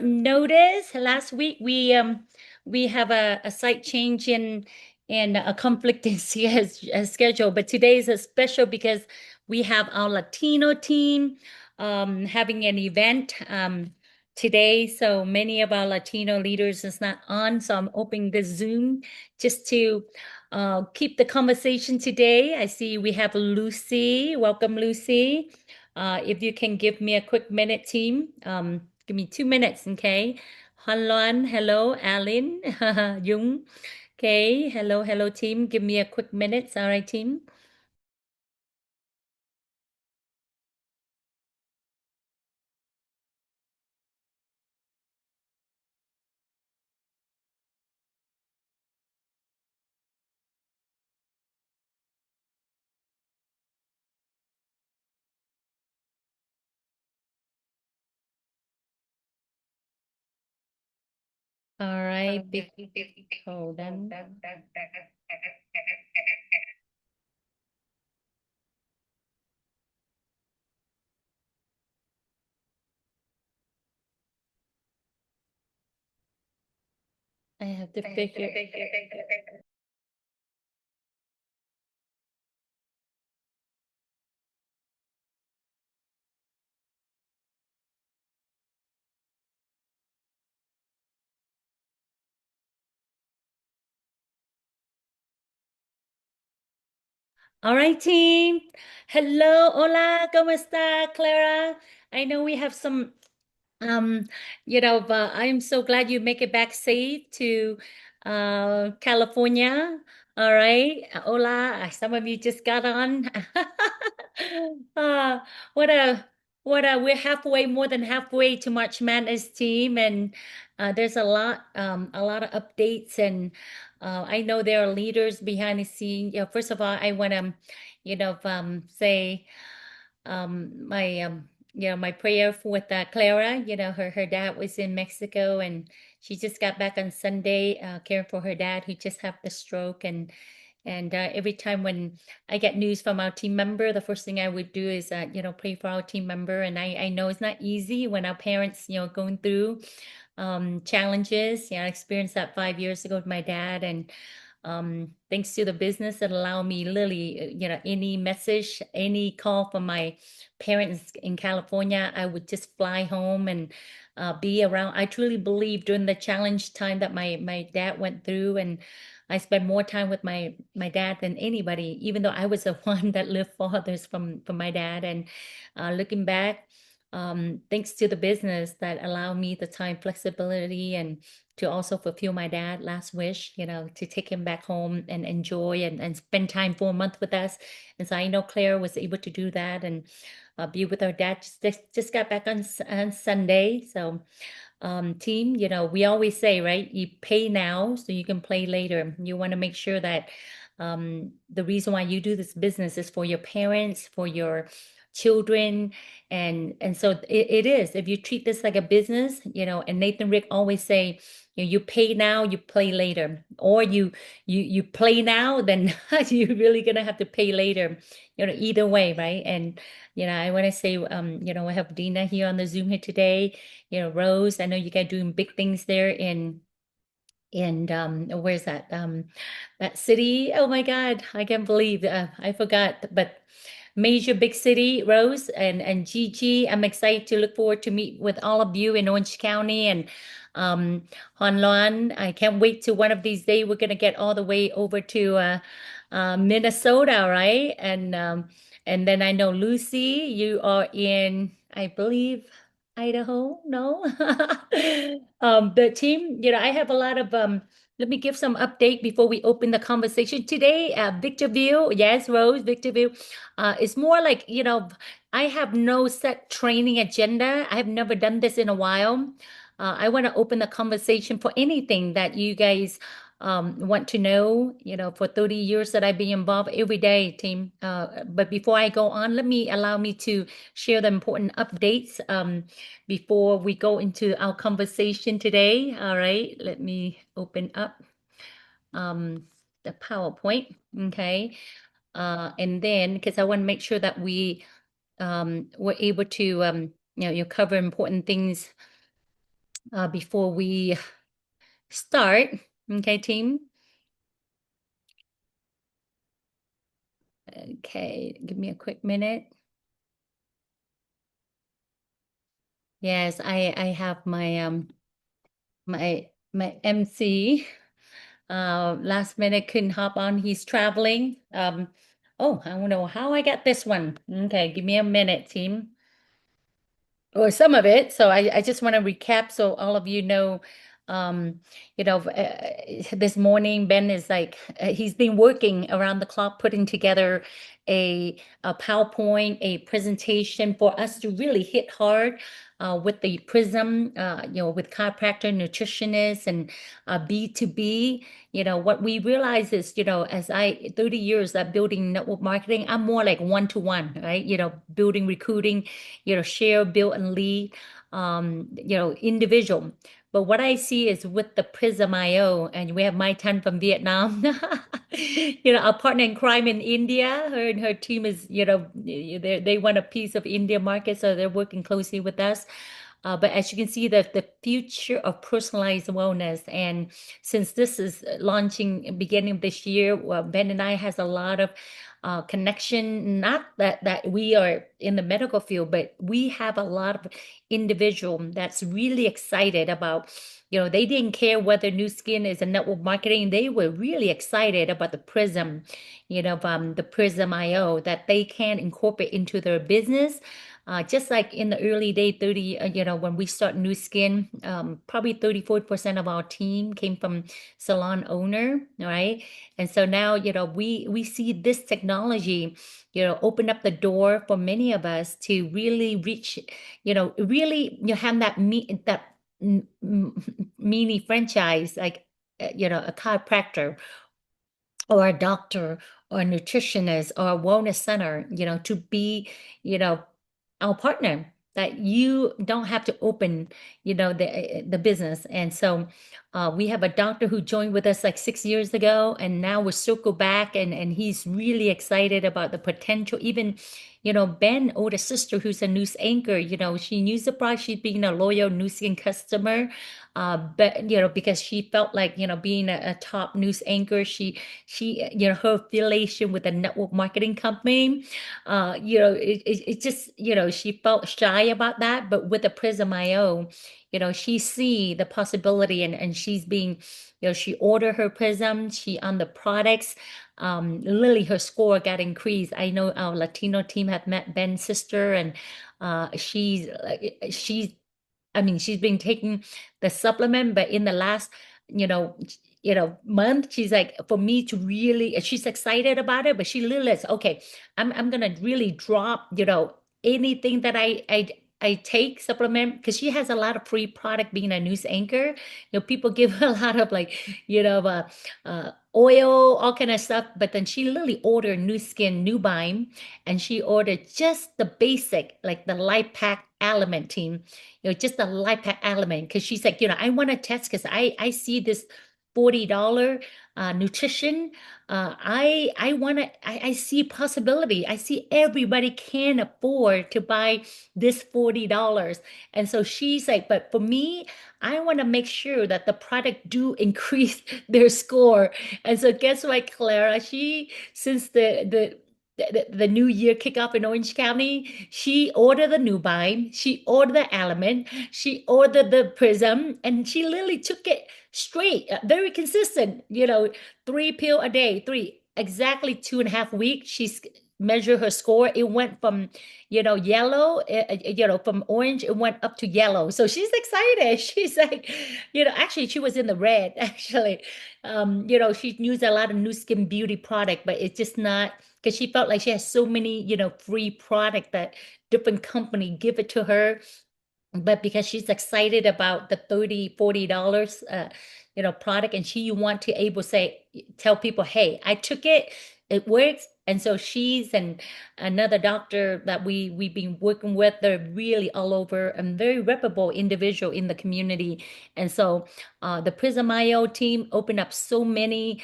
Notice last week we have a site change in a conflicting schedule, but today is a special because we have our Latino team having an event today. So many of our Latino leaders is not on, so I'm opening this Zoom just to keep the conversation today. I see we have Lucy. Welcome, Lucy. If you can give me a quick minute, team. Give me 2 minutes, okay? Loan, hello, Alin, Dung. Okay, hello, team. Give me a quick minute. All right, team. All right, hold on. I have to figure. All right, team. Hello, hola, ¿cómo está, Clara? I know we have some Um, but I'm so glad you make it back safe to California. All right. Hola. Some of you just got on. uh, what a we're halfway, more than halfway to March Madness team, and there's a lot of updates, and I know there are leaders behind the scene. First of all, I want to, say my my prayer for with Clara. Her dad was in Mexico, and she just got back on Sunday, caring for her dad who just had the stroke. And every time when I get news from our team member, the first thing I would do is pray for our team member. And I know it's not easy when our parents going through challenges. I experienced that 5 years ago with my dad, and thanks to the business that allow me literally, any message, any call from my parents in California, I would just fly home and be around. I truly believe during the challenge time that my dad went through, and I spent more time with my dad than anybody, even though I was the one that lived farthest from my dad. And looking back, thanks to the business that allowed me the time flexibility and to also fulfill my dad' last wish, to take him back home and enjoy and spend time for a month with us. And so I know Claire was able to do that and be with her dad. Just got back on Sunday. So team, we always say, right, you pay now so you can play later. You want to make sure that the reason why you do this business is for your parents, for your children, and so it is. If you treat this like a business, and Nathan Rick always say, you pay now, you play later, or you play now, then you're really gonna have to pay later. Either way, right? And I want to say, I have Dina here on the Zoom here today. Rose, I know you guys doing big things there in where's that? That city. Oh my God, I can't believe I forgot. But major big city, Rose and Gigi. I'm excited to look forward to meet with all of you in Orange County and Hon Loan. I can't wait to one of these days we're gonna get all the way over to Minnesota, right? And then I know Lucy, you are in, I believe, Idaho. No, the team. I have a lot of Let me give some update before we open the conversation today. Victorville, yes, Rose, Victorville. It's more like, I have no set training agenda. I have never done this in a while. I want to open the conversation for anything that you guys want to know. For 30 years that I've been involved every day, team. But before I go on, allow me to share the important updates before we go into our conversation today. All right, let me open up the PowerPoint. Okay. And then, because I want to make sure that we're able to, you cover important things before we start. Okay, team. Okay, give me a quick minute. Yes, I have my MC. Last minute couldn't hop on. He's traveling. Oh, I don't know how I got this one. Okay, give me a minute, team. Or some of it. So I just want to recap so all of you know, um, this morning Ben is like he's been working around the clock putting together a PowerPoint, a presentation for us to really hit hard with the Prism, with chiropractor, nutritionists, and B2B. What we realize is, as 30 years of building network marketing, I'm more like one-to-one, right? Building, recruiting, share, build, and lead, individual. But what I see is with the Prism IO, and we have Mai Tan from Vietnam, our partner in crime in India. Her and her team is, they want a piece of India market, so they're working closely with us. But as you can see, the future of personalized wellness, and since this is launching beginning of this year, well, Ben and I has a lot of connection. Not that we are in the medical field, but we have a lot of individual that's really excited about. They didn't care whether New Skin is a network marketing. They were really excited about the Prism, the Prism IO that they can incorporate into their business. Just like in the early day, 30, when we start New Skin, probably 34% of our team came from salon owner, right? And so now, we see this technology, open up the door for many of us to really reach, really, have mini franchise, like, a chiropractor or a doctor or a nutritionist or a wellness center, to be, you know, our partner that you don't have to open, the business. And so we have a doctor who joined with us like 6 years ago, and now we're circle back and he's really excited about the potential. Even, Ben, older sister, who's a news anchor, she knew the product, she's being a loyal news customer. But because she felt like, being a top news anchor, she her affiliation with a network marketing company, it just, she felt shy about that. But with the Prism IO, she see the possibility, and she's being, she ordered her Prism, she on the products. Literally her score got increased. I know our Latino team have met Ben's sister, and she's I mean, she's been taking the supplement, but in the last, you know, month, she's like, for me to really, she's excited about it, but she literally is, okay, I'm gonna really drop, anything that I take supplement, because she has a lot of free product being a news anchor. People give her a lot of like, oil, all kind of stuff, but then she literally ordered New Skin, New Bime, and she ordered just the basic, like the life pack element team, just the life pack element, because she's like, I want to test because I see this $40 nutrition. I want to, I see possibility. I see everybody can afford to buy this $40. And so she's like, but for me, I want to make sure that the product do increase their score. And so guess what, Clara? Since the new year kick off in Orange County, she ordered the new buy, she ordered the element, she ordered the prism, and she literally took it straight, very consistent, 3 pill a day, three, exactly 2.5 weeks. She's measured her score. It went from, yellow, from orange, it went up to yellow. So she's excited. She's like, actually, she was in the red, actually. She used a lot of new skin beauty product, but it's just not, because she felt like she has so many, free product that different company give it to her. But because she's excited about the 30, $40, product, and she want to able say, tell people, hey, I took it, it works. And so she's and another doctor that we've been working with, they're really all over and very reputable individual in the community. And so the Prism IO team opened up so many,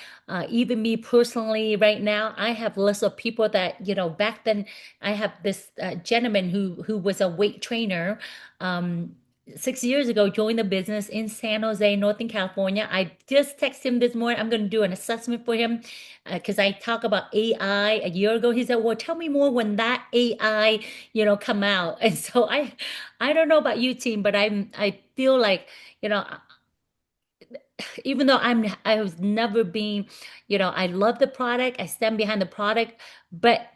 even me personally right now, I have lists of people that, back then I have this gentleman who was a weight trainer. 6 years ago, joined the business in San Jose, Northern California. I just texted him this morning. I'm going to do an assessment for him because I talked about AI a year ago. He said, "Well, tell me more when that AI, come out." And so I don't know about you, team, but I feel like, you know, even though I was never being, I love the product. I stand behind the product, but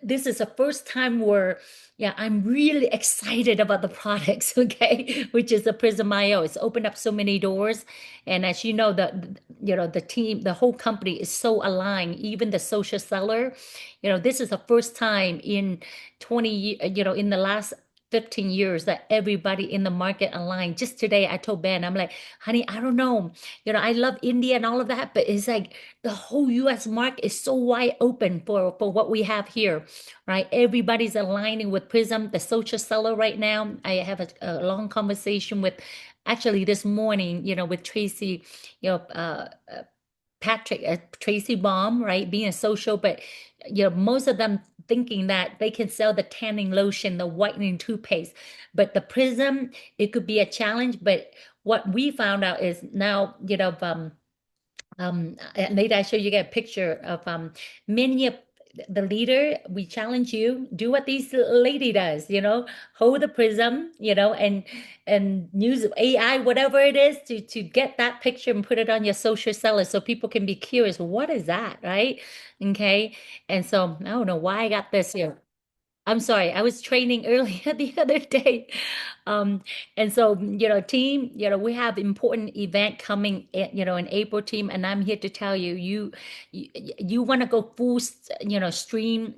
this is the first time where, yeah, I'm really excited about the products, okay, which is the Prism IO. It's opened up so many doors. And as you know, the team, the whole company is so aligned, even the social seller. This is the first time in 20, in the last 15 years that everybody in the market aligned. Just today, I told Ben, I'm like, honey, I don't know. I love India and all of that, but it's like the whole US market is so wide open for what we have here, right? Everybody's aligning with Prism, the social seller right now. I have a long conversation with actually this morning, with Tracy, you know, uh, Patrick, Tracy Baum, right? Being a social, but most of them thinking that they can sell the tanning lotion, the whitening toothpaste, but the Prism, it could be a challenge. But what we found out is now, and later I show you get a picture of many of the leader. We challenge you, do what this lady does, hold the prism, and use AI, whatever it is, to get that picture and put it on your social seller so people can be curious. What is that, right? Okay. And so I don't know why I got this here. I'm sorry, I was training earlier the other day. Um, and so, team, we have important event coming, in April, team, and I'm here to tell you, you want to go full, stream,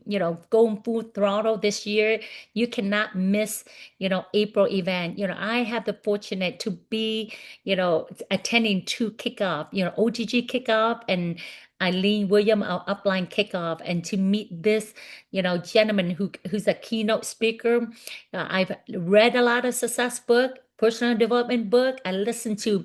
going full throttle this year. You cannot miss, April event. I have the fortunate to be, attending two kickoff, OTG kickoff and Eileen William, our upline kickoff, and to meet this gentleman who's a keynote speaker. I've read a lot of success book, personal development book. I listen to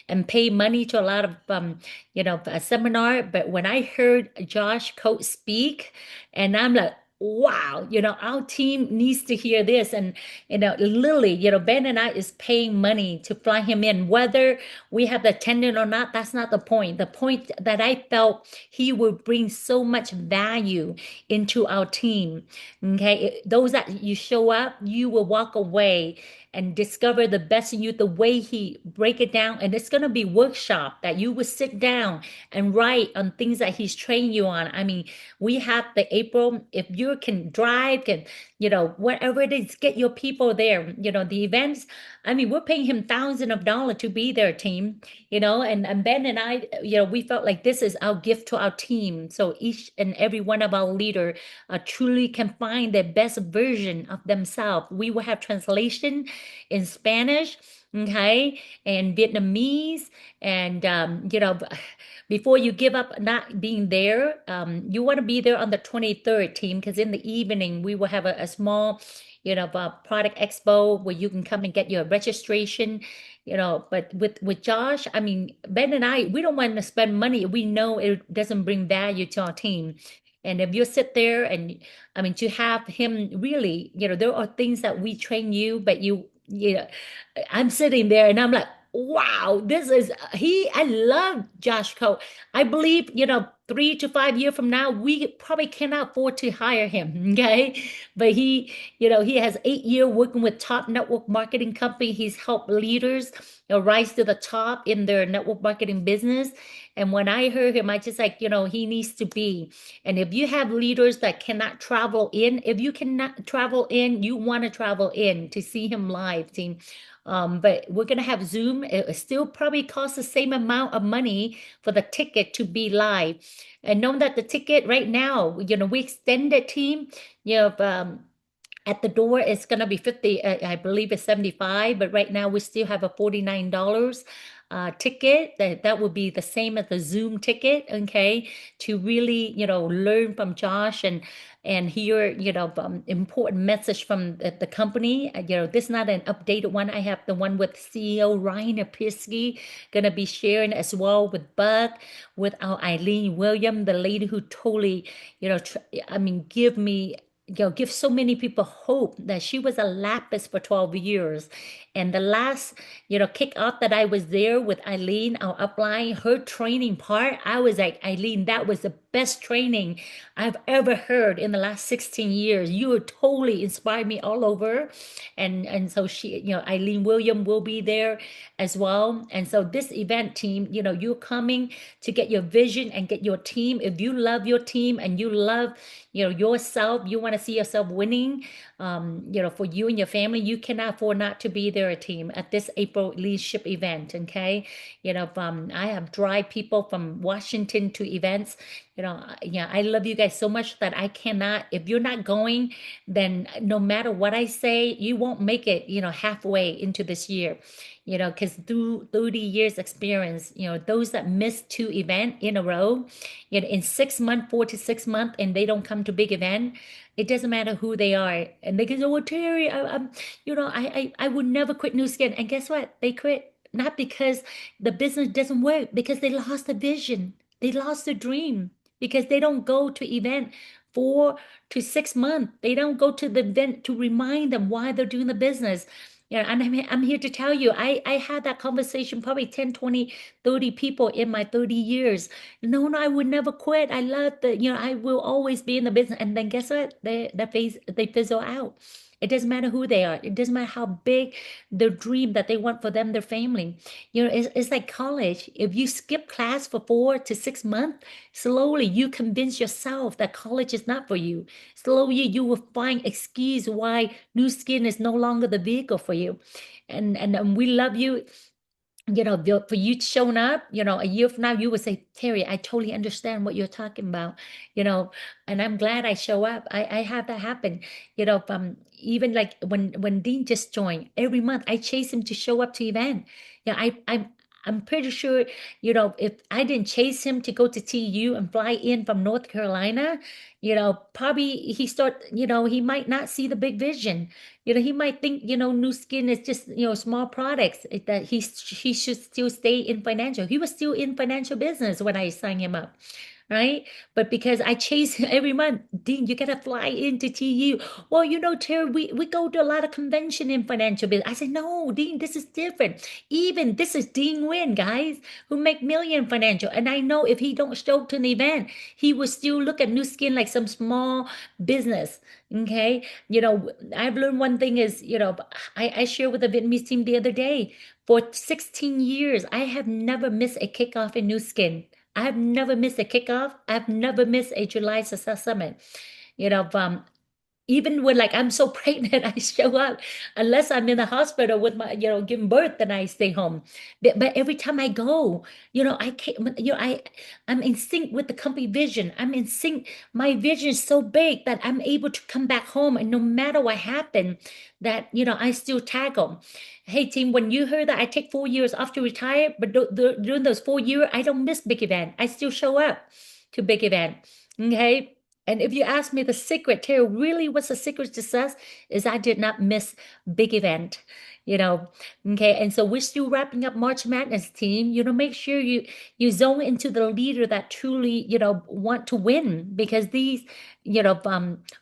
and pay money to a lot of a seminar. But when I heard Josh Coates speak, and I'm like, wow, our team needs to hear this. And Lily, Ben and I is paying money to fly him in, whether we have the attendant or not. That's not the point. The point that I felt he would bring so much value into our team. Okay. Those that you show up, you will walk away and discover the best in you, the way he break it down. And it's going to be workshop that you will sit down and write on things that he's trained you on. I mean, we have the April, if you can drive, can, whatever it is, get your people there. The events, I mean, we're paying him thousands of dollars to be there, team, and Ben and I, we felt like this is our gift to our team. So each and every one of our leader truly can find the best version of themselves. We will have translation in Spanish, okay, and Vietnamese, and before you give up not being there, you want to be there on the 23rd, team, because in the evening we will have a small, product expo where you can come and get your registration. But with Josh, I mean, Ben and I, we don't want to spend money. We know it doesn't bring value to our team. And if you sit there and, I mean, to have him really, there are things that we train you, but I'm sitting there and I'm like, wow, this is I love Josh Cole. I believe, 3 to 5 years from now, we probably cannot afford to hire him. Okay. But he has 8 years working with top network marketing company. He's helped leaders rise to the top in their network marketing business. And when I heard him, I just like, he needs to be. And if you have leaders that cannot travel in, if you cannot travel in, you want to travel in to see him live, team. But we're gonna have Zoom. It still probably costs the same amount of money for the ticket to be live. And knowing that the ticket right now, we extended, team, at the door it's gonna be 50, I believe it's 75, but right now we still have a $49 ticket. That would be the same as the Zoom ticket, okay, to really, learn from Josh and hear, important message from the company. This is not an updated one. I have the one with CEO Ryan Apirsky gonna be sharing as well with Buck, with our Eileen William, the lady who totally, I mean, give me give so many people hope that she was a lapis for 12 years. And the last, kickoff that I was there with Eileen, our upline, her training part, I was like, Eileen, that was the best training I've ever heard in the last 16 years. You would totally inspired me all over. And so she, Eileen William will be there as well. And so this event team, you're coming to get your vision and get your team. If you love your team and you love, yourself, you want to see yourself winning, for you and your family, you cannot afford not to be there, a team, at this April leadership event. Okay. I have drive people from Washington to events. Yeah, I love you guys so much that I cannot, if you're not going, then no matter what I say, you won't make it, halfway into this year, because through 30 years experience, those that miss two event in a row, in 6 months, 4 to 6 months, and they don't come to big event, it doesn't matter who they are. And they can say, well, Terry, I would never quit New Skin. And guess what? They quit. Not because the business doesn't work, because they lost the vision. They lost the dream because they don't go to event 4 to 6 months. They don't go to the event to remind them why they're doing the business. Yeah, and I'm here to tell you, I had that conversation probably 10, 20, 30 people in my 30 years. No, no, I would never quit. I love the, I will always be in the business. And then guess what? They fizzle out. It doesn't matter who they are. It doesn't matter how big the dream that they want for them, their family. It's like college. If you skip class for 4 to 6 months, slowly you convince yourself that college is not for you. Slowly you will find excuse why New Skin is no longer the vehicle for you. And we love you, for you showing up, a year from now, you would say, Terry, I totally understand what you're talking about, you know, and I'm glad I show up. I have that happen, even like when Dean just joined, every month I chase him to show up to event. Yeah, I'm pretty sure, if I didn't chase him to go to TU and fly in from North Carolina, probably he might not see the big vision. He might think, New Skin is just, small products, that he should still stay in financial. He was still in financial business when I signed him up, right? But because I chase him every month, Dean, you gotta fly into TU. Well, Terry, we go to a lot of convention in financial business. I said, no, Dean, this is different. Even this is Dean Wynn, guys, who make million financial. And I know if he don't show up to an event, he will still look at New Skin like some small business. Okay. I've learned one thing is, I shared with the Vietnamese team the other day, for 16 years, I have never missed a kickoff in New Skin. I've never missed a kickoff. I've never missed a July Success Summit. You know, um, Even when like I'm so pregnant, I show up. Unless I'm in the hospital with my, giving birth, then I stay home. But every time I go, I can't, I'm in sync with the company vision. I'm in sync. My vision is so big that I'm able to come back home, and no matter what happened, that I still tackle. Hey team, when you heard that I take 4 years off to retire, but during those 4 years, I don't miss big event. I still show up to big event. Okay. And if you ask me the secret, Terry, really what's the secret to success is I did not miss big event, you know. Okay, and so we're still wrapping up March Madness team. Make sure you zone into the leader that truly, want to win, because these,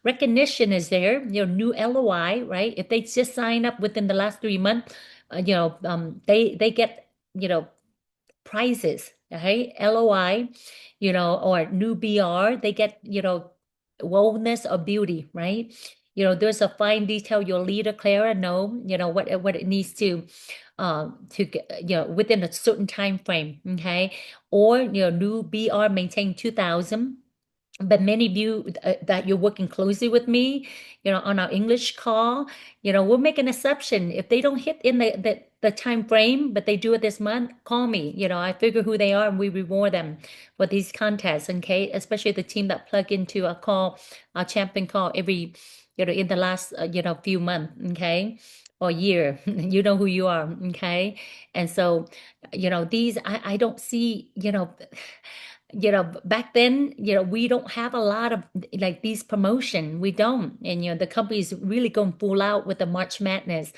recognition is there, new LOI, right? If they just sign up within the last 3 months, they get, prizes, right? LOI, or new BR, they get, wellness or beauty, right? There's a fine detail your leader, Clara, know, what it needs to get, within a certain time frame, okay? Or, new BR maintain 2000. But many of you that you're working closely with me, on our English call, we'll make an exception. If they don't hit in the time frame, but they do it this month, call me. I figure who they are and we reward them for these contests, okay? Especially the team that plug into a call, a champion call every, in the last, few months, okay? Or year, you know who you are, okay? And so, these, I don't see, back then, we don't have a lot of like these promotion. We don't. And, the company's really going full out with the March Madness.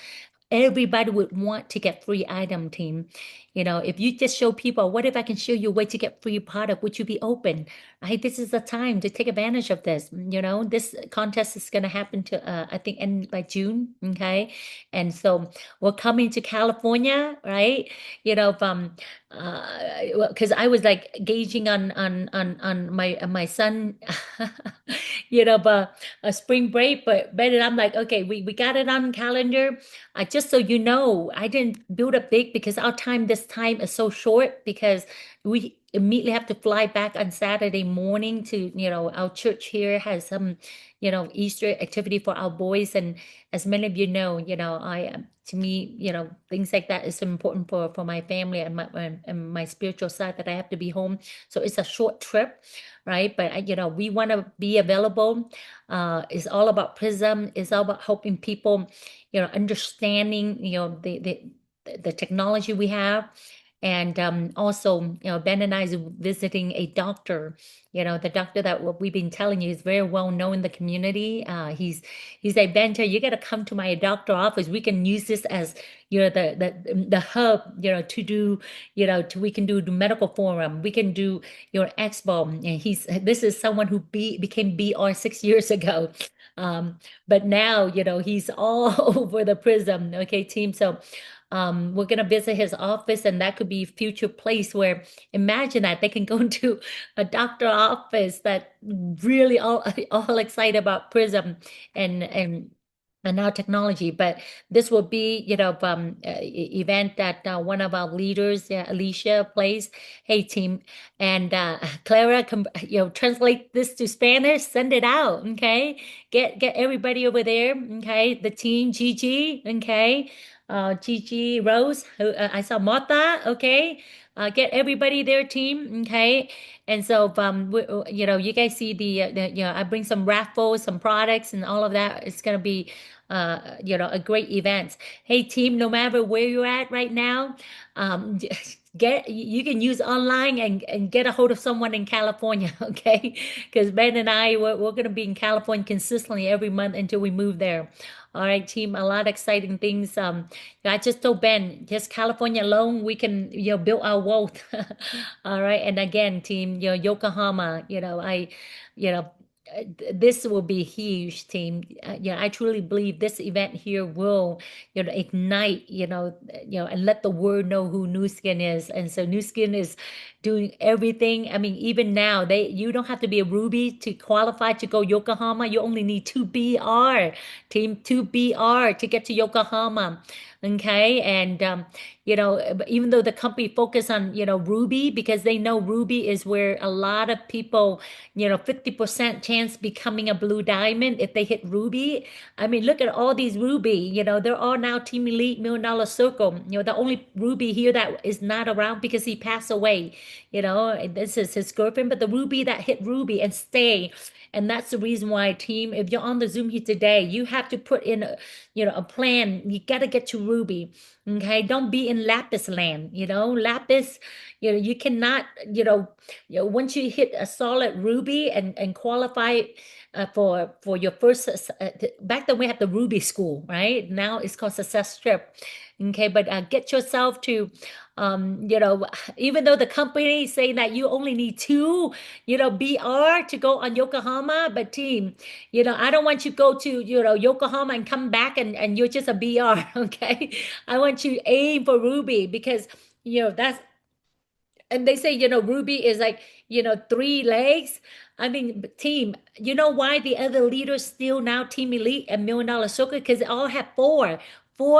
everybody would want to get free item, team. If you just show people, what if I can show you a way to get free product? Would you be open? Right? This is the time to take advantage of this. This contest is going to happen to, I think, end by June. Okay. And so we're coming to California, right? Because I was like gauging on my son, but a spring break, but then I'm like, okay, we got it on calendar. Just so you know, I didn't build up big because our time this time is so short because we immediately have to fly back on Saturday morning to, our church here has some, Easter activity for our boys. And as many of you know, to me, things like that is important for my family and my spiritual side that I have to be home. So it's a short trip, right? But we want to be available. It's all about Prism. It's all about helping people, understanding, the technology we have. And also, Ben and I is visiting a doctor. The doctor that what we've been telling you is very well known in the community. He's like, Benter, you got to come to my doctor office. We can use this as, the hub, to do, we can do the medical forum. We can do your expo. And this is someone who became BR 6 years ago. But now, he's all over the Prism. Okay, team. So we're gonna visit his office, and that could be future place where imagine that they can go into a doctor office that really all excited about Prism and now technology. But this will be, event that one of our leaders, Alicia, plays. Hey, team, and Clara, translate this to Spanish, send it out, okay? Get everybody over there, okay? The team, Gigi, okay? Gigi Rose, who I saw Martha, okay? Get everybody their team, okay? And so, you guys see I bring some raffles, some products, and all of that. It's gonna be, a great event. Hey, team, no matter where you're at right now, you can use online and get a hold of someone in California, okay? Because Ben and I, we're gonna be in California consistently every month until we move there. All right, team, a lot of exciting things. I just told Ben, just California alone, we can, build our wealth. All right. And again, team, Yokohama, you know, this will be huge, team. I truly believe this event here will, ignite, and let the world know who Nu Skin is. And so Nu Skin is doing everything. I mean, even now, you don't have to be a Ruby to qualify to go Yokohama. You only need 2BR, team 2BR to get to Yokohama. Okay. And, even though the company focus on, Ruby, because they know Ruby is where a lot of people, 50% chance becoming a blue diamond if they hit Ruby. I mean, look at all these Ruby, they're all now Team Elite Million Dollar Circle. The only Ruby here that is not around because he passed away, this is his girlfriend, but the Ruby that hit Ruby and stay. And that's the reason why, team, if you're on the Zoom here today, you have to put in a plan. You got to get to Ruby. Okay. Don't be in Lapis land. Lapis, you cannot, once you hit a solid Ruby and qualify for your first, back then we had the Ruby school, right? Now it's called Success Strip. Okay. But get yourself to, even though the company is saying that you only need two, BR to go on Yokohama, but team, I don't want you to go to, Yokohama and come back and you're just a BR, okay? I want you aim for Ruby because, that's, and they say, Ruby is like, three legs. I mean, team, you know why the other leaders still now Team Elite and Million Dollar Circle? Because they all have four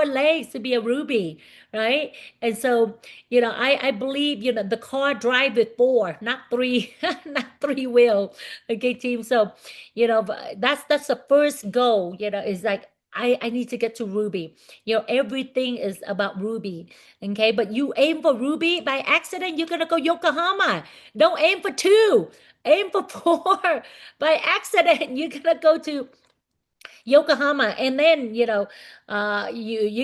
legs to be a Ruby, right? And so, I believe, the car drive with four, not three, not three wheel. Okay, team. So, that's the first goal, is like, I need to get to Ruby. Everything is about Ruby. Okay, but you aim for Ruby by accident, you're gonna go Yokohama. Don't aim for two. Aim for four. By accident, you're gonna go to Yokohama, and then you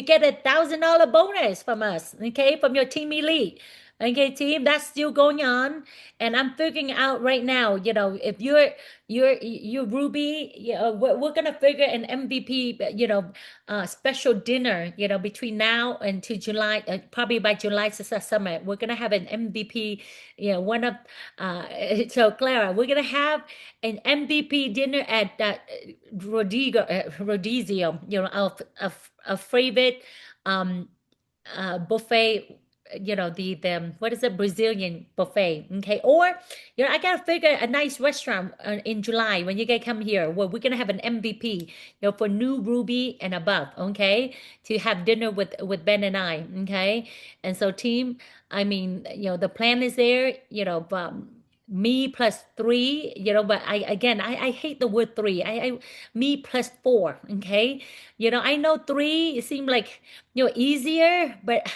get $1,000 bonus from us, okay, from your Team Elite. Okay, team, that's still going on, and I'm figuring out right now. If you're Ruby, we're gonna figure an MVP, special dinner. Between now and to July, probably by July Success Summit, we're gonna have an MVP. One of uh, so Clara, we're gonna have an MVP dinner at that Rodizio. A favorite. Um, buffet, the what is it, Brazilian buffet. Okay, or I gotta figure a nice restaurant in July when you guys come here, where we're gonna have an MVP, for new Ruby and above. Okay, to have dinner with Ben and I. Okay, and so team, I mean, the plan is there. Me plus three, but I hate the word three. Me plus four. Okay, I know three, it seemed like easier, but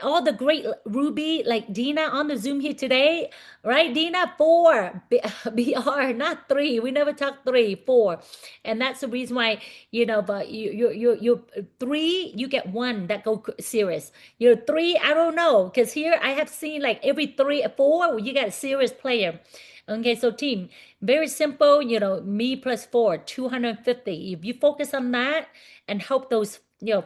all the great Ruby, like Dina on the Zoom here today, right? Dina, four, BR, not three. We never talk three, four. And that's the reason why, but you three, you get one that go serious. Three, I don't know, because here I have seen like every three, four, you get a serious player. Okay, so team, very simple, me plus four, 250. If you focus on that and help those,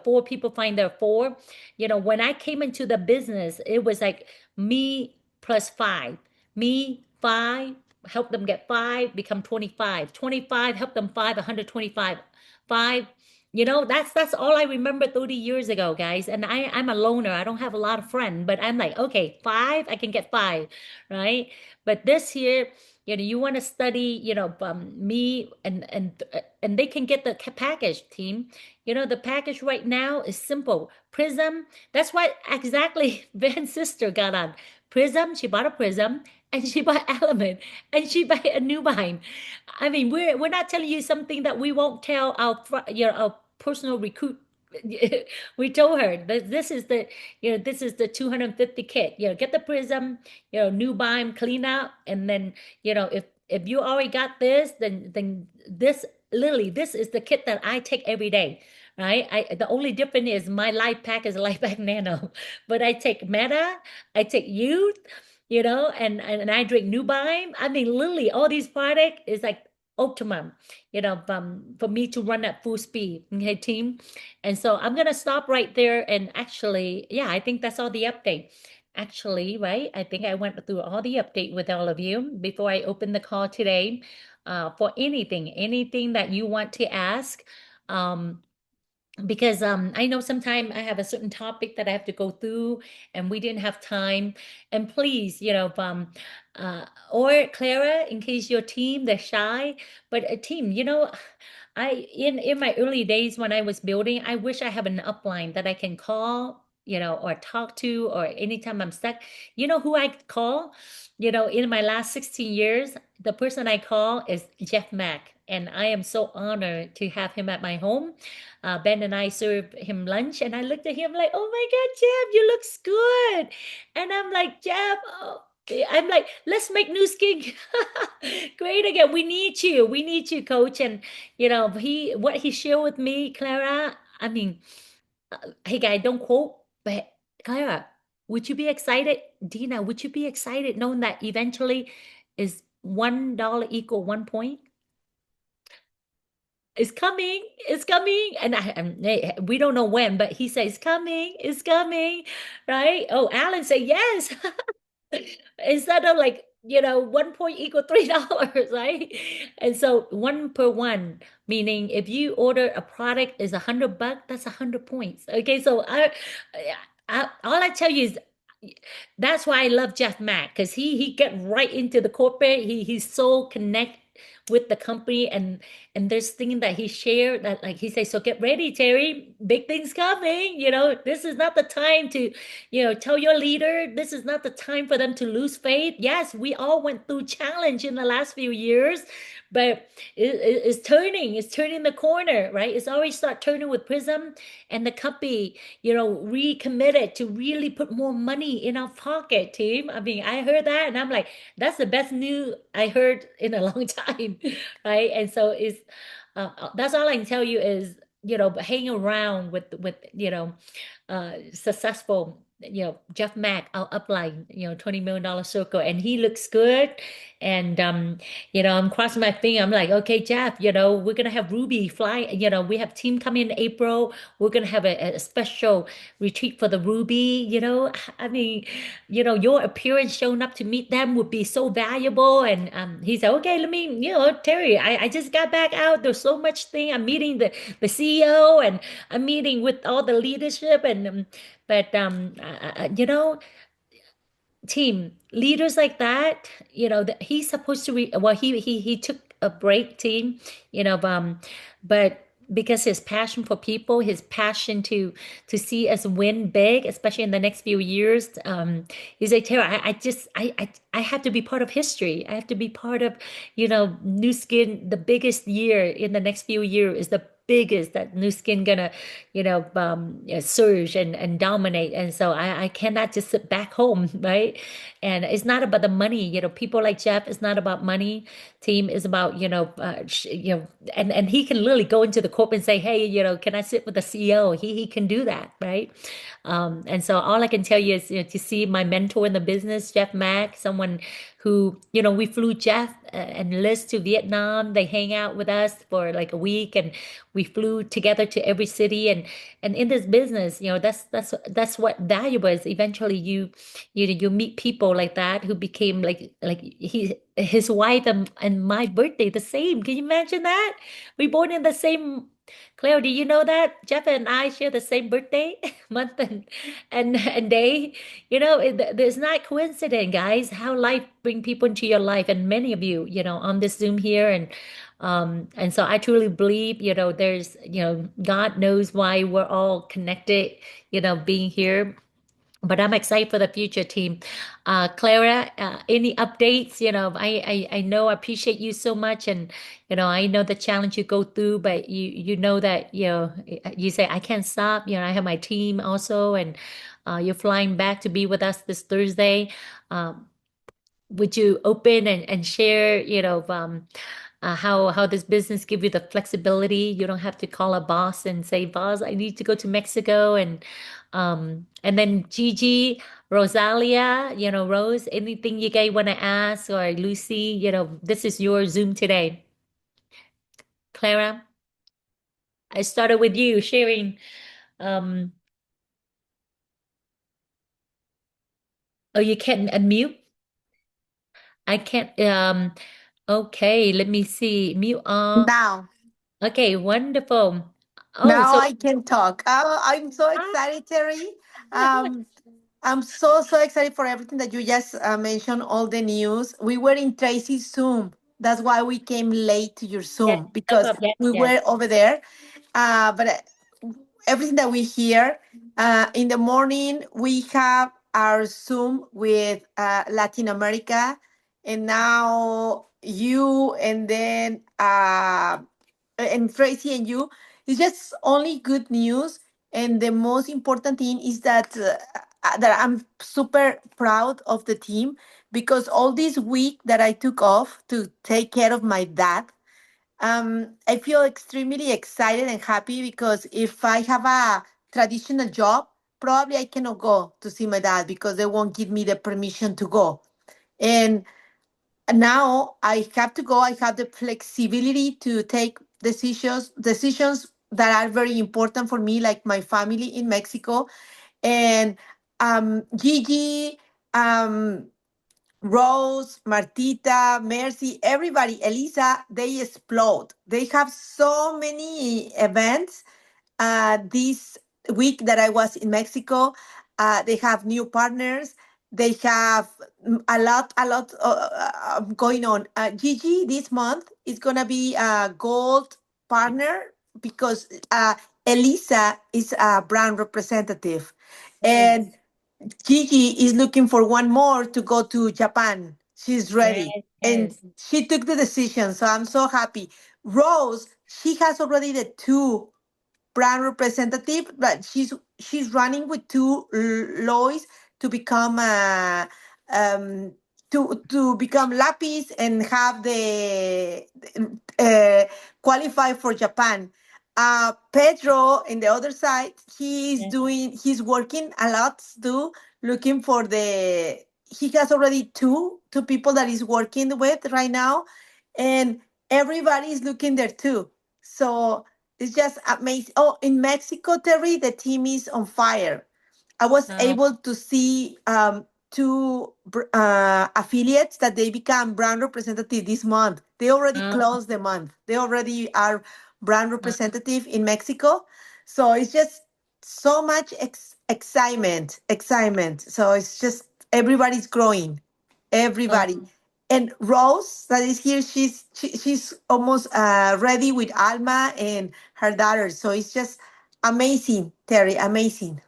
four people find their four, when I came into the business, it was like me plus five, me five, help them get five, become 25, 25, help them five, 125, five. That's all I remember 30 years ago, guys. And I'm a loner. I don't have a lot of friends, but I'm like, okay, five, I can get five, right? But this year, you want to study, me and they can get the package, team. The package right now is simple. Prism. That's what exactly Van's sister got on. Prism. She bought a Prism, and she bought Element, and she bought a new Vine. I mean, we're not telling you something that we won't tell our personal recruit. We told her that this is the 250 kit. Get the Prism, new Vine, clean up, and then if you already got this, then this literally this is the kit that I take every day, right? The only difference is my life pack is life pack nano, but I take Meta, I take Youth, and I drink Nubime. I mean, literally, all these product is like optimum, for me to run at full speed. Okay, team. And so I'm gonna stop right there. And actually, yeah, I think that's all the update. Actually, right? I think I went through all the update with all of you before I open the call today. For anything that you want to ask. Um, because I know sometimes I have a certain topic that I have to go through and we didn't have time. And please, or Clara, in case your team, they're shy, but a team, in my early days when I was building, I wish I have an upline that I can call, or talk to, or anytime I'm stuck. You know who I call? In my last 16 years, the person I call is Jeff Mack, and I am so honored to have him at my home. Ben and I served him lunch, and I looked at him like, "Oh my God, Jeff, you looks good." And I'm like, "Jeff, oh. I'm like, let's make new skin great again. We need you. We need you, coach." And what he shared with me, Clara. I mean, hey guy, don't quote, but Clara, would you be excited? Dina, would you be excited knowing that eventually is $1 equal 1 point? It's coming. It's coming. And we don't know when, but he says, coming. It's coming. Right? Oh, Alan say yes. Instead of like, 1 point equal $3, right? And so one per one, meaning if you order a product is $100, that's 100 points. Okay, so all I tell you is that's why I love Jeff Mack, because he get right into the corporate. He's so connect with the company, and there's things that he shared that, like, he says, so get ready, Terry, big things coming. This is not the time to tell your leader, this is not the time for them to lose faith. Yes, we all went through challenge in the last few years, but it's turning the corner, right? It's already start turning with Prism, and the company recommitted to really put more money in our pocket, team. I mean, I heard that and I'm like, that's the best news I heard in a long time, right? And so that's all I can tell you is, hang around with successful Jeff Mack, our upline, $20 million circle, and he looks good. And I'm crossing my finger. I'm like, okay, Jeff, we're gonna have Ruby fly. We have team coming in April. We're gonna have a special retreat for the Ruby. I mean, your appearance showing up to meet them would be so valuable. And he said, okay, let me, Terry, I just got back out. There's so much thing. I'm meeting the CEO, and I'm meeting with all the leadership, and but team leaders like that, he's supposed to well, he took a break, team, but because his passion for people, his passion to see us win big, especially in the next few years, he's like, Tara, I have to be part of history. I have to be part of, New Skin. The biggest year in the next few years is the biggest that New Skin gonna, surge and dominate. And so I cannot just sit back home, right? And it's not about the money, people like Jeff, it's not about money. Team is about, and he can literally go into the corporate and say, hey, can I sit with the CEO? He can do that, right? And so all I can tell you is, to see my mentor in the business, Jeff Mack, someone who, we flew Jeff and Liz to Vietnam. They hang out with us for like a week, and we flew together to every city. And in this business, that's what valuable is. Eventually, you meet people like that who became like his wife and my birthday the same. Can you imagine that? We born in the same. Claire, do you know that Jeff and I share the same birthday month and day? There's not coincidence, guys, how life bring people into your life, and many of you, on this Zoom here, and so I truly believe, there's, God knows why we're all connected, being here. But I'm excited for the future, team. Clara, any updates? I know I appreciate you so much, and I know the challenge you go through, but you know that you say I can't stop. I have my team also, and you're flying back to be with us this Thursday. Um, would you open and share? How this business give you the flexibility. You don't have to call a boss and say, boss, I need to go to Mexico. And then Gigi, Rosalia, Rose, anything you guys want to ask, or Lucy, this is your Zoom today. Clara, I started with you sharing. Um, oh, you can't unmute? I can't. Okay, let me see. Mute on. Now, Okay, wonderful. Oh, now so I can talk. I'm so excited, Terry. Um, I'm so excited for everything that you just mentioned, all the news. We were in Tracy's Zoom. That's why we came late to your yes, Zoom no because problem. Yes, we yes. were over there. But everything that we hear in the morning, we have our Zoom with Latin America, and now you, and then and Tracy and you. It's just only good news. And the most important thing is that I'm super proud of the team because all this week that I took off to take care of my dad, I feel extremely excited and happy because if I have a traditional job, probably I cannot go to see my dad because they won't give me the permission to go. And now I have to go. I have the flexibility to take decisions that are very important for me, like my family in Mexico. And Gigi, um, Rose, Martita, Mercy, everybody, Elisa, they explode. They have so many events this week that I was in Mexico. They have new partners. They have a lot going on. Gigi this month is gonna be a gold partner because Elisa is a brand representative, Oh, and Gigi is looking for one more to go to Japan. She's yes, ready. And yes, she took the decision. So I'm so happy. Rose, she has already the two brand representative, but she's running with two Lois to become um to become lapis and have the uh, qualify for Japan. Pedro in the other side, he's Yeah. doing, he's working a lot too, looking for the, he has already two people that he's working with right now, and everybody is looking there too. So it's just amazing. Oh, in Mexico, Terry, the team is on fire. I was Uh, able to see two affiliates that they become brand representative this month. They already uh, closed the month. They already are brand uh, representative in Mexico. So it's just so much excitement. So it's just everybody's growing, uh, everybody. And Rose that is here, she's almost ready with Alma and her daughter. So it's just amazing, Terry, amazing.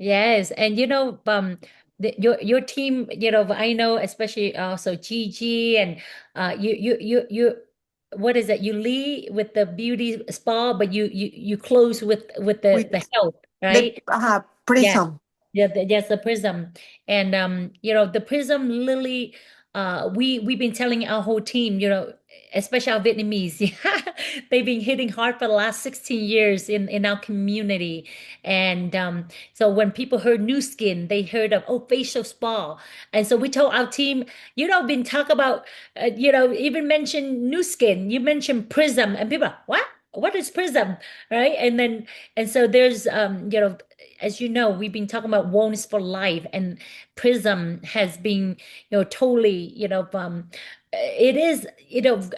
yes, and your team, I know especially also Gigi and you what is it? You lead with the beauty spa, but you close with With the health, the right? Yeah. Prism. Yeah, yes, the prism. And the prism lily, we've been telling our whole team, especially our Vietnamese, they've been hitting hard for the last 16 years in our community. And so when people heard new skin, they heard of facial spa. And so we told our team, been talk about even mention new skin, you mentioned prism, and people, what? What is prism? Right? And so there's as you know, we've been talking about wellness for life, and Prism has been, totally, it is,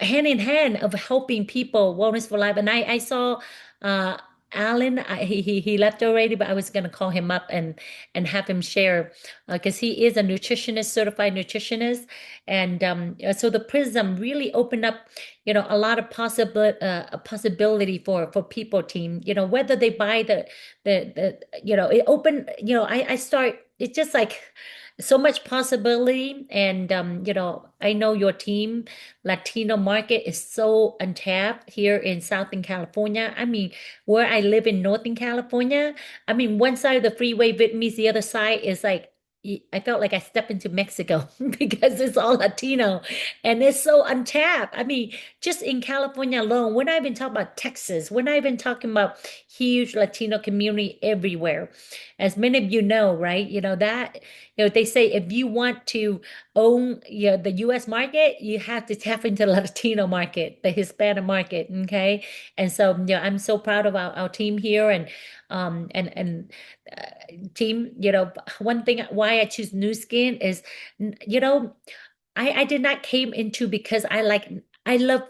hand in hand of helping people wellness for life. And I saw, uh, Alan, he left already, but I was gonna call him up and have him share, because he is a nutritionist, certified nutritionist, and so the Prism really opened up, a lot of possibility for people team, whether they buy it opened, I start, it's just like so much possibility. And I know your team Latino market is so untapped here in Southern California. I mean, where I live in Northern California, I mean, one side of the freeway Vietnamese, the other side is like, I felt like I stepped into Mexico because it's all Latino and it's so untapped. I mean, just in California alone, when I've been talking about Texas, when I've been talking about huge Latino community everywhere, as many of you know, right? They say if you want to own, the U.S. market, you have to tap into the Latino market, the Hispanic market. Okay, and so I'm so proud of our team here, and team. One thing why I choose New Skin is, you know. I did not came into because I love,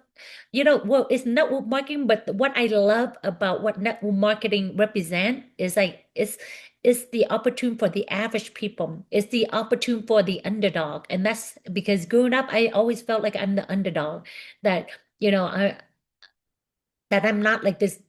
well, it's network marketing, but what I love about what network marketing represent is like it's the opportunity for the average people. It's the opportunity for the underdog. And that's because growing up, I always felt like I'm the underdog, that, I that I'm not like this.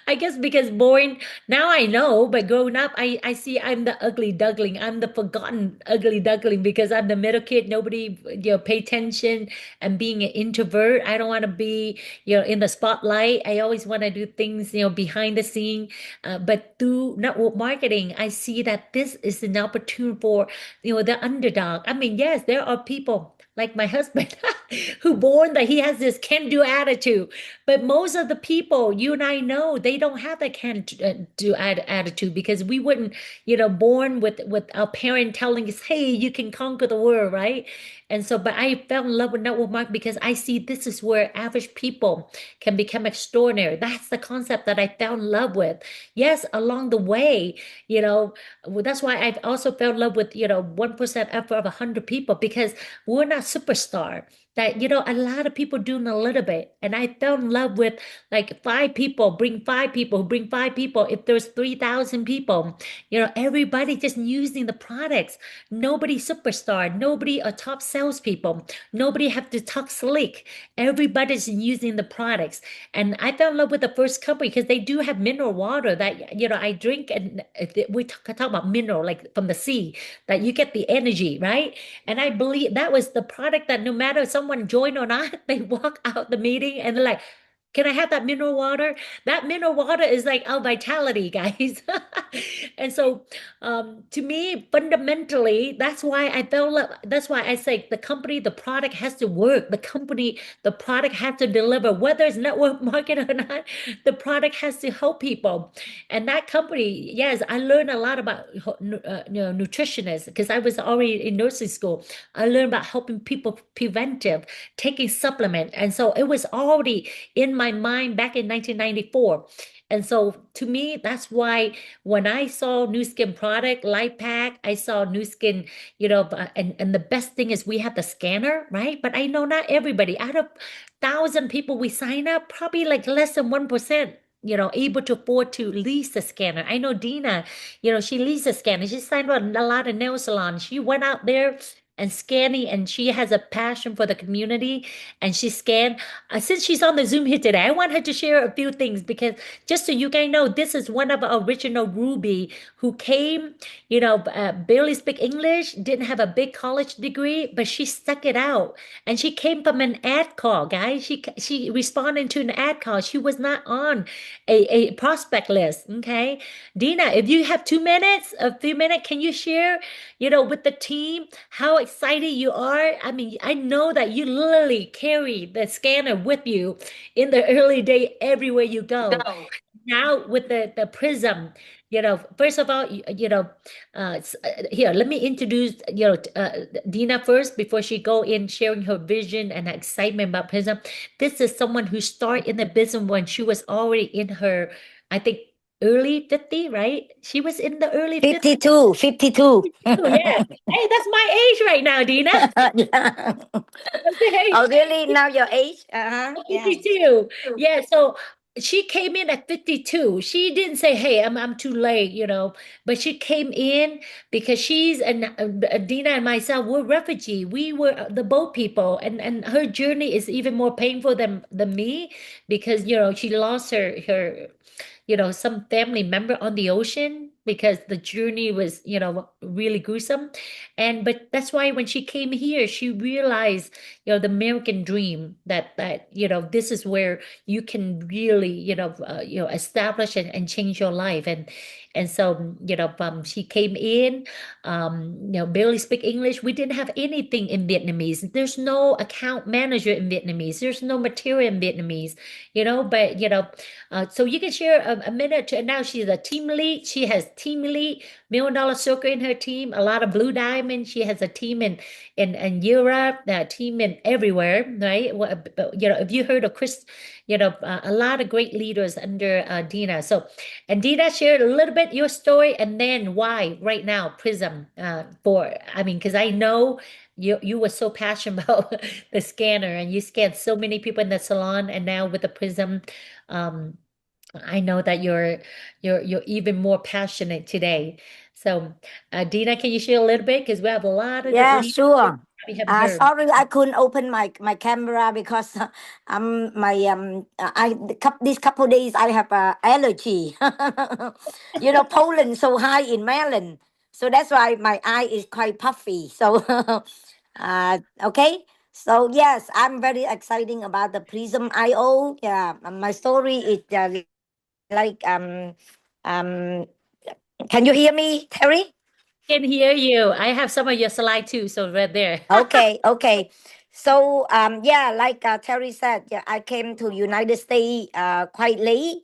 I guess because born now I know, but growing up, I see I'm the ugly duckling. I'm the forgotten ugly duckling because I'm the middle kid. Nobody, pay attention. And being an introvert, I don't want to be, in the spotlight. I always want to do things, behind the scene. But through network marketing, I see that this is an opportunity for, the underdog. I mean, yes, there are people like my husband who born that he has this can-do attitude, but most of the people you and I know, they don't have that can-do attitude because we wouldn't, born with our parent telling us, hey, you can conquer the world, right? And so, but I fell in love with network marketing because I see this is where average people can become extraordinary. That's the concept that I fell in love with. Yes, along the way, that's why I've also fell in love with, 1% effort of 100 people, because we're not superstar. That, a lot of people doing a little bit. And I fell in love with like five people, bring five people, bring five people. If there's 3,000 people, everybody just using the products. Nobody superstar, nobody a top salespeople, nobody have to talk slick. Everybody's using the products. And I fell in love with the first company because they do have mineral water that, I drink, and we talk about mineral like from the sea, that you get the energy, right? And I believe that was the product that no matter someone joined or not, they walk out the meeting and they're like, can I have that mineral water? That mineral water is like our vitality, guys. And so To me, fundamentally, that's why I felt like, that's why I say the company, the product has to work. The company, the product has to deliver, whether it's network marketing or not, the product has to help people. And that company, yes, I learned a lot about nutritionists because I was already in nursing school. I learned about helping people preventive, taking supplement. And so it was already in my mind back in 1994. And so to me, that's why when I saw New Skin product, Life Pack, I saw New Skin, and the best thing is we have the scanner, right? But I know not everybody. Out of 1,000 people we sign up, probably like less than 1%. Able to afford to lease a scanner. I know Dina, she leased a scanner. She signed up a lot of nail salons. She went out there and scanning, and she has a passion for the community. And she scanned. Since she's on the Zoom here today, I want her to share a few things because just so you guys know, this is one of our original Ruby who came, barely speak English, didn't have a big college degree, but she stuck it out. And she came from an ad call, guys. She responded to an ad call. She was not on a prospect list. Okay. Dina, if you have 2 minutes, a few minutes, can you share, with the team how excited you are? I mean, I know that you literally carry the scanner with you in the early day everywhere you go. Now with the prism, first of all, here, let me introduce, Dina first before she go in sharing her vision and excitement about prism. This is someone who started in the business when she was already in her, I think, early 50, right? She was in the early 50. 52, 52. Oh, yeah. Hey, that's my age right now, Dina. Yeah. Okay. Oh, really? Now your age? Uh-huh. Yeah. 52. Yeah, so she came in at 52. She didn't say, "Hey, I'm too late," but she came in because she's and Dina and myself were refugee. We were the boat people, and her journey is even more painful than me because she lost her some family member on the ocean because the journey was, really gruesome. But that's why when she came here, she realized, the American dream that, this is where you can really, establish and change your life. And so, she came in, barely speak English. We didn't have anything in Vietnamese. There's no account manager in Vietnamese. There's no material in Vietnamese, but so you can share a minute. Now she's a team lead. She has team lead, $1 million circle in her team, a lot of blue diamond. She has a team in Europe, a team in everywhere, right? If you heard of Chris, a lot of great leaders under Dina. So, and Dina shared a little bit your story and then why right now Prism I mean, because I know you were so passionate about the scanner and you scanned so many people in the salon and now with the Prism. Um, I know that you're even more passionate today. So, Dina, can you share a little bit? Because we have a lot of Yeah, leaders sure. we haven't heard. Sorry, I couldn't open my camera because my I these couple days I have allergy. Pollen so high in Maryland, so that's why my eye is quite puffy. So, okay. So yes, I'm very exciting about the Prism IO. Yeah, my story is like Can you hear me, Terry? Can hear you. I have some of your slide too, so right there. Okay, okay. So yeah, like Terry said, yeah, I came to United States quite late,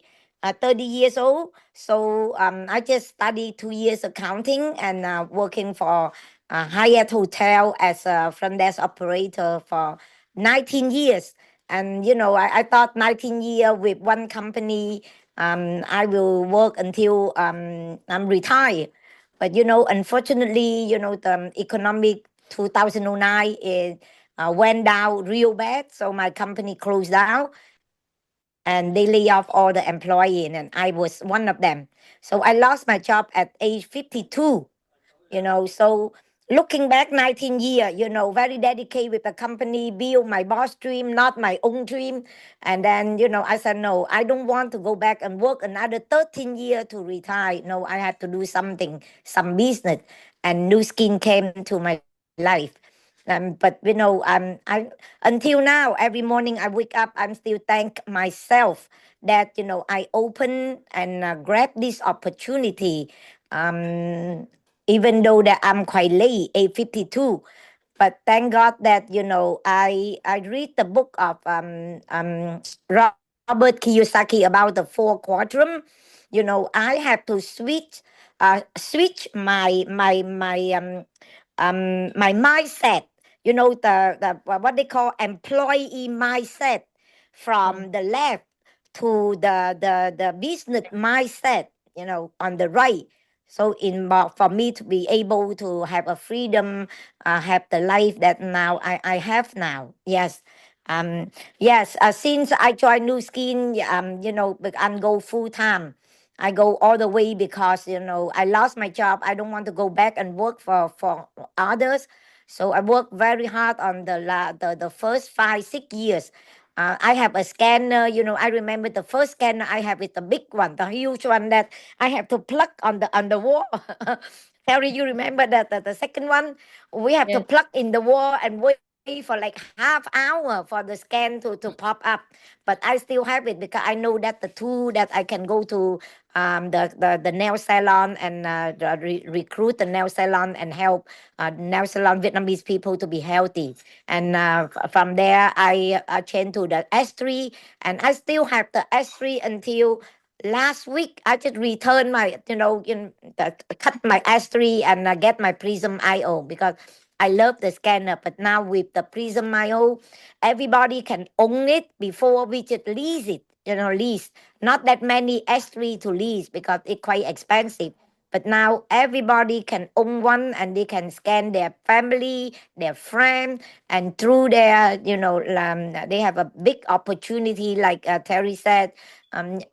30 years old. So I just studied 2 years accounting and working for Hyatt Hotel as a front desk operator for 19 years. And I thought 19 years with one company, I will work until I'm retired. But unfortunately, the economic 2009 it went down real bad, so my company closed down and they lay off all the employee, and I was one of them. So I lost my job at age 52. So looking back 19 years, very dedicated with the company, build my boss dream, not my own dream. And then I said no, I don't want to go back and work another 13 years to retire. No, I had to do something, some business. And new skin came to my life. But I until now, every morning I wake up, I'm still thank myself that I open and grab this opportunity um, even though that I'm quite late, 8:52. But thank God that I read the book of Robert Kiyosaki about the four quadrant. I have to switch my mindset. The what they call employee mindset Oh, from the left to the business mindset. On the right. So for me to be able to have a freedom, have the life that now I have now. Yes. Yes. Since I joined New Skin, I'm go full time. I go all the way because I lost my job. I don't want to go back and work for others. So I work very hard on the first 5 6 years. I have a scanner. I remember the first scanner I have is the big one, the huge one that I have to plug on the wall. Terry, you remember that the second one we have to yes. plug in the wall and wait for like half hour for the scan to pop up. But I still have it because I know that the tool that I can go to the nail salon and recruit the nail salon and help nail salon Vietnamese people to be healthy. And from there, I changed to the S3, and I still have the S3 until last week. I just returned my, cut my S3 and get my Prism IO because I love the scanner. But now with the Prism IO, everybody can own it. Before we just lease it, lease. Not that many S3 to lease because it's quite expensive. But now everybody can own one and they can scan their family, their friend, and through their, they have a big opportunity, like Terry said.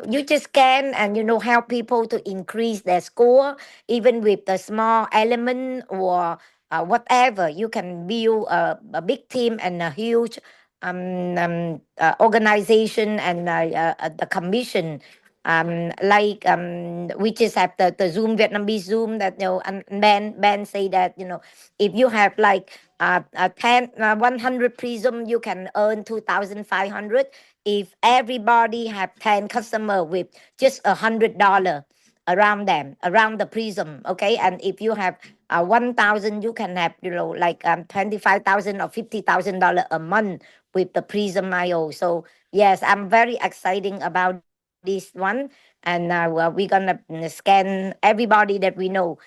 You just scan and help people to increase their score, even with the small element or whatever. You can build a big team and a huge organization and the commission. We just have the Zoom, Vietnamese Zoom, that and Ben say that if you have like 100 prism, you can earn 2,500. If everybody have 10 customer with just $100 around them, around the prism, okay. And if you have 1,000, you can have, 25,000 or $50,000 a month with the prism IO. So yes, I'm very exciting about this one. And well, we're gonna scan everybody that we know.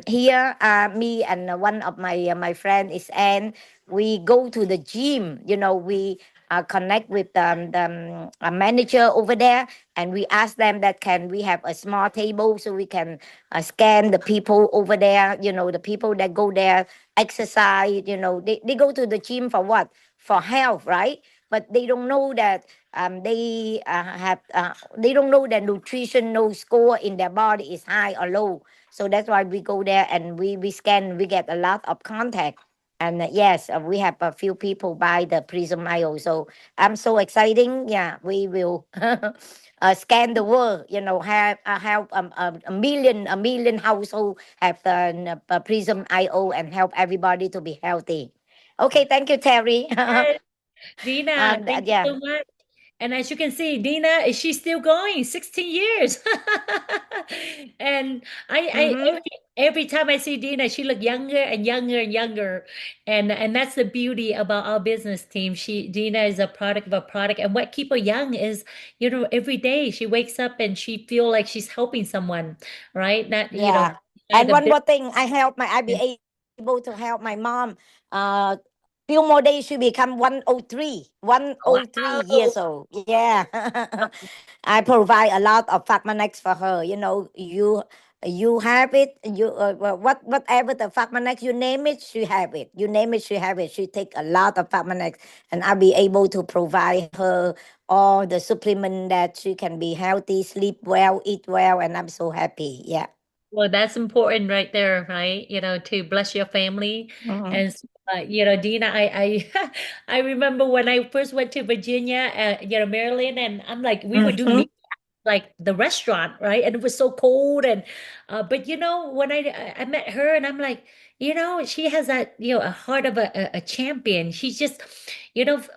Here, me and one of my friend is Anne. We go to the gym. We connect with the manager over there, and we ask them that can we have a small table so we can scan the people over there. The people that go there exercise. They go to the gym for what? For health, right? But they don't know that they don't know that nutritional score in their body is high or low. So that's why we go there and we scan. We get a lot of contact. And yes, we have a few people buy the Prism IO. So I'm so exciting. Yeah, we will scan the world. Help a million household have the Prism IO and help everybody to be healthy. Okay, thank you, Terry. Yes. Dina, thank you Yeah. so much. And as you can see, Dina, she's still going 16 years. And I Mm-hmm. every time I see Dina, she look younger and younger and younger. And that's the beauty about our business team. Dina is a product of a product. And what keep her young is, every day she wakes up and she feel like she's helping someone, right? Not, Yeah. And the one business. more thing, I be able to help my mom. Few more days she become 103, 103 years Wow. old. Yeah. I provide a lot of Fatmanex for her. You have it. Whatever the Fatmanex you name it, she have it. You name it, she have it. She take a lot of Fatmanex, and I'll be able to provide her all the supplement that she can be healthy, sleep well, eat well, and I'm so happy. Yeah. Well, that's important right there, right? To bless your family. Mm-hmm. And, Dina, I I remember when I first went to Virginia, Maryland, and I'm like, we would do Mm-hmm. meet like the restaurant, right? And it was so cold, and But when I met her, and I'm like, she has that, a heart of a champion. She's just,